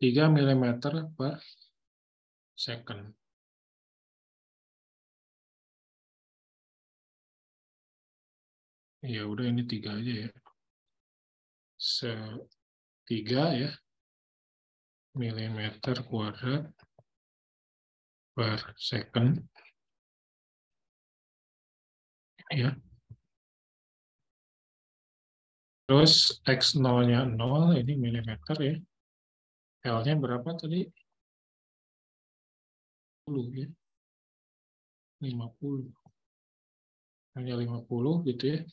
3 mm per second. Ya udah ini 3 aja ya. 3 ya milimeter kuadrat per second. Ya. Terus X0-nya 0, ini milimeter ya. L-nya berapa tadi? 50 ya. 50. Hanya 50 gitu ya.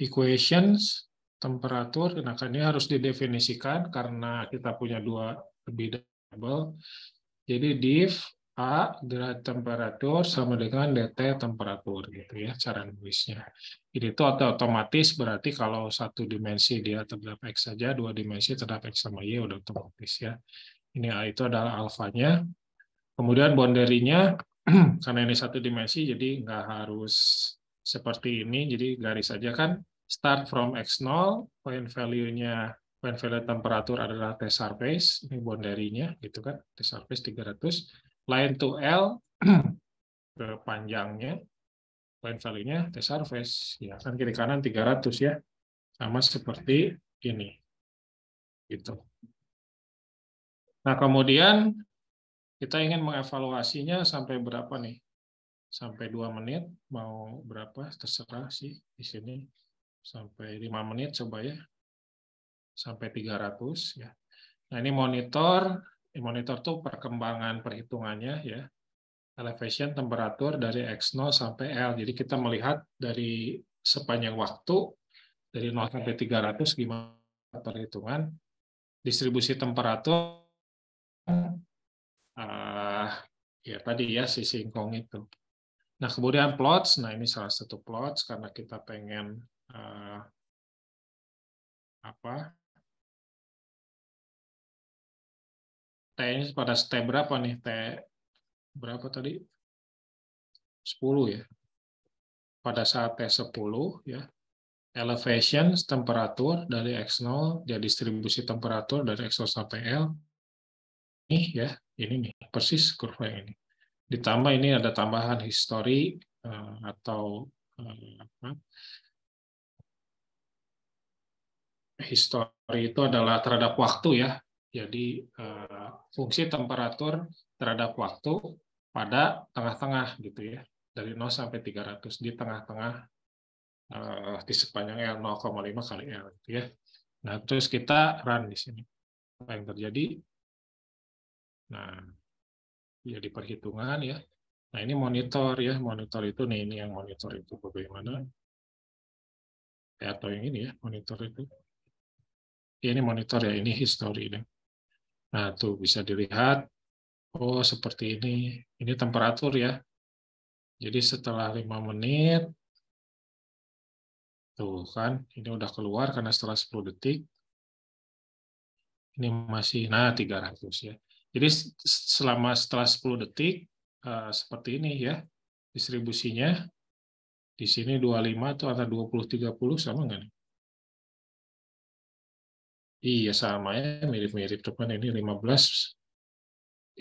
Equations, temperatur, nah ini harus didefinisikan karena kita punya 2 lebih variabel. Jadi div A derajat temperatur sama dengan dt temperatur gitu ya cara nulisnya. Jadi itu otomatis berarti kalau 1 dimensi dia terhadap X saja, 2 dimensi terhadap X sama Y udah otomatis ya. Ini A itu adalah alfanya. Kemudian boundary-nya karena ini 1 dimensi jadi nggak harus seperti ini, jadi garis saja kan start from X0, point value-nya point value temperatur adalah T surface, ini boundary-nya gitu kan, T surface 300. Line to L ke panjangnya, point value-nya T surface, ya kan kiri kanan 300 ya, sama seperti ini, gitu. Nah kemudian kita ingin mengevaluasinya sampai berapa nih? Sampai 2 menit, mau berapa? Terserah sih di sini. Sampai 5 menit coba ya. Sampai 300 ya. Nah ini monitor tuh perkembangan perhitungannya ya. Elevation temperatur dari X0 sampai L. Jadi kita melihat dari sepanjang waktu dari 0 sampai 300 gimana perhitungan distribusi temperatur ya tadi ya si singkong itu. Nah kemudian plots, nah ini salah satu plots karena kita pengen T ini pada step berapa nih? T berapa tadi? 10 ya. Pada saat T10 ya, elevation temperatur dari X0 jadi distribusi temperatur dari X0 sampai L. Nih ya, ini nih persis kurva yang ini. Ditambah ini ada tambahan history atau history itu adalah terhadap waktu ya. Jadi fungsi temperatur terhadap waktu pada tengah-tengah gitu ya. Dari 0 sampai 300 di tengah-tengah di sepanjang L 0,5 kali L gitu ya. Nah, terus kita run di sini. Apa yang terjadi? Nah, jadi perhitungan ya. Nah, ini monitor ya. Monitor itu nih, ini yang monitor itu bagaimana? Atau yang ini ya, monitor itu. Ini monitor ya, ini history. Nah, tuh bisa dilihat, oh seperti ini. Ini temperatur ya. Jadi setelah 5 menit, tuh kan, ini udah keluar karena setelah 10 detik, ini masih, nah 300 ya. Jadi setelah 10 detik, seperti ini ya, distribusinya. Di sini 25 atau antara 20-30 sama nggak nih? Iya sama ya, mirip-mirip. Cuman ini 15-35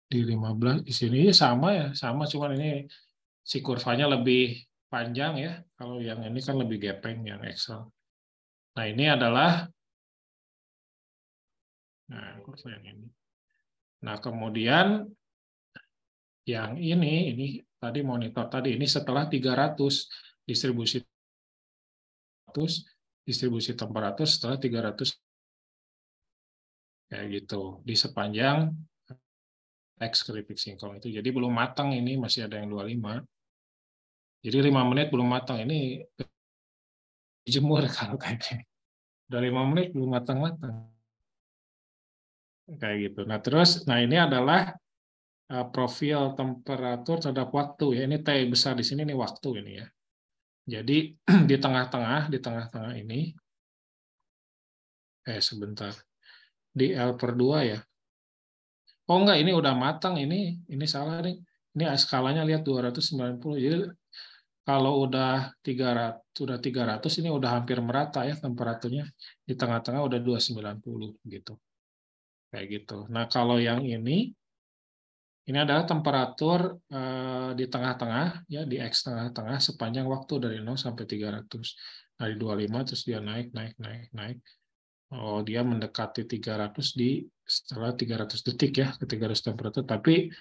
di 15 di sini ya sama ya, sama cuman ini si kurvanya lebih panjang ya. Kalau yang ini kan lebih gepeng yang Excel. Nah ini adalah kurva yang ini. Nah kemudian yang ini tadi monitor tadi ini setelah 300 distribusi temperatur setelah 300 kayak gitu di sepanjang X keripik singkong itu. Jadi belum matang ini, masih ada yang 25. Jadi 5 menit belum matang ini dijemur kalau kayak gini. Udah 5 menit belum matang-matang. Kayak gitu. Nah, terus ini adalah profil temperatur terhadap waktu ya. Ini T besar di sini ini waktu ini ya. Jadi di tengah-tengah ini sebentar. Di L/2 ya. Oh enggak, ini udah matang ini salah nih. Ini skalanya lihat 290. Jadi Kalau udah 300 ini udah hampir merata ya temperaturnya. Di tengah-tengah udah 290 gitu. Kayak gitu. Nah, kalau yang ini adalah temperatur di tengah-tengah ya, di X tengah-tengah sepanjang waktu dari 0 sampai 300. Dari 25 terus dia naik. Oh, dia mendekati 300 setelah 300 detik ya, ke 300 temperatur. Tapi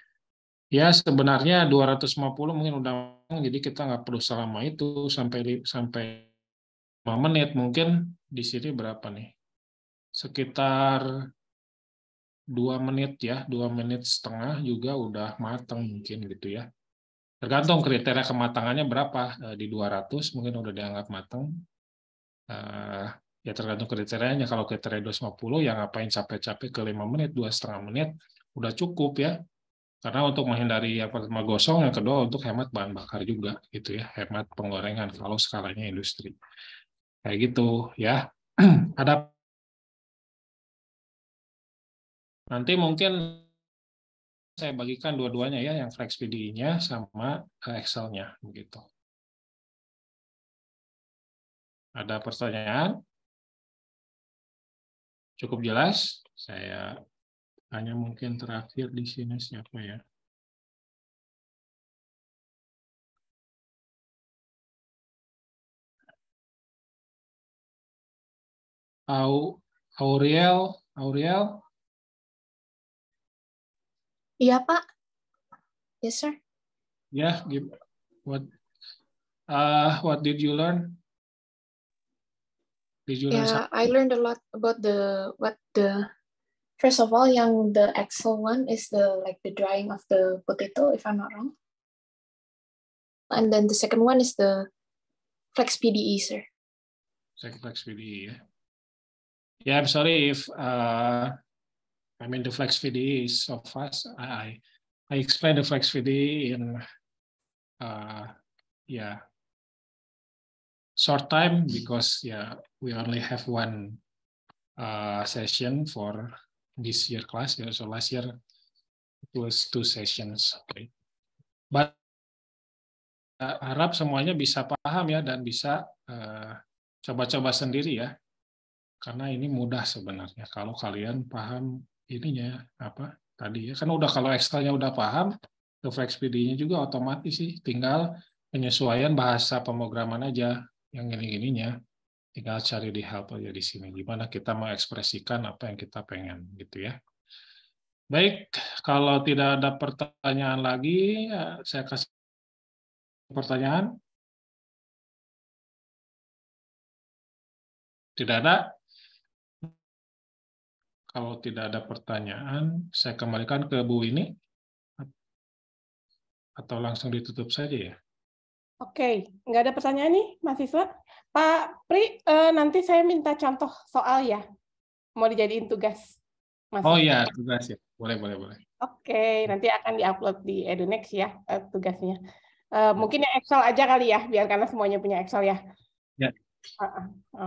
ya sebenarnya 250 mungkin udah, jadi kita nggak perlu selama itu sampai 5 menit. Mungkin di sini berapa nih? Sekitar 2 menit ya, 2 menit setengah juga udah matang mungkin gitu ya. Tergantung kriteria kematangannya berapa. Di 200 mungkin udah dianggap matang. Ya tergantung kriterianya. Kalau kriteria 250 ya ngapain capek-capek ke 5 menit, 2,5 menit udah cukup ya. Karena untuk menghindari yang pertama gosong, yang kedua untuk hemat bahan bakar juga gitu ya, hemat penggorengan kalau skalanya industri. Kayak gitu ya. Ada nanti mungkin saya bagikan dua-duanya ya, yang Flex PDI-nya sama Excel-nya begitu. Ada pertanyaan? Cukup jelas? Saya hanya mungkin terakhir di sini siapa ya? Auriel? Iya, Pak. Yes, sir. Yeah, what did you learn? Did you learn Yeah, something? I learned a lot about first of all, the Excel one is the drying of the potato, if I'm not wrong. And then the second one is the Flex PDE, sir. Flex PDE, yeah. Yeah, I'm sorry if the Flex PDE is so fast. I explained the Flex PDE in short time because we only have one session for this year class. So last year it was 2 sessions. Okay. But harap semuanya bisa paham ya dan bisa coba-coba sendiri ya. Karena ini mudah sebenarnya kalau kalian paham ininya apa tadi ya. Kan udah kalau Excel-nya udah paham, ke Flex PD-nya juga otomatis sih, tinggal penyesuaian bahasa pemrograman aja yang gini-gininya. Tinggal cari di help aja di sini gimana kita mengekspresikan apa yang kita pengen gitu ya. Baik, kalau tidak ada pertanyaan lagi, saya kasih pertanyaan. Tidak ada. Kalau tidak ada pertanyaan, saya kembalikan ke Bu ini. Atau langsung ditutup saja ya? Oke, nggak ada pertanyaan nih, mahasiswa. Pak Pri, nanti saya minta contoh soal ya. Mau dijadiin tugas. Oh iya, tugas ya. Boleh. Oke, nanti akan diupload di EduNext ya, tugasnya. Mungkin yang Excel aja kali ya, biar karena semuanya punya Excel ya. Ya.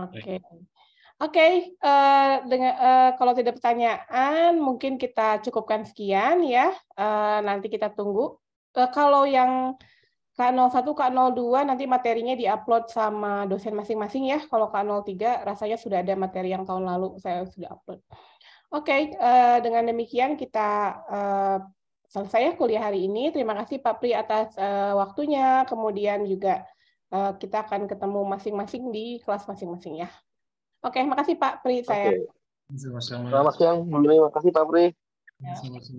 Oke. Kalau tidak pertanyaan, mungkin kita cukupkan sekian ya. Nanti kita tunggu. Kalau yang K01, K02 nanti materinya diupload sama dosen masing-masing ya. Kalau K03 rasanya sudah ada materi yang tahun lalu saya sudah upload. Oke, dengan demikian kita selesai ya kuliah hari ini. Terima kasih Pak Pri atas waktunya. Kemudian juga kita akan ketemu masing-masing di kelas masing-masing ya. Oke, makasih Pak Pri. Saya. Sama-sama. Selamat siang, Bu Tri. Terima kasih Pak Pri. Sama-sama.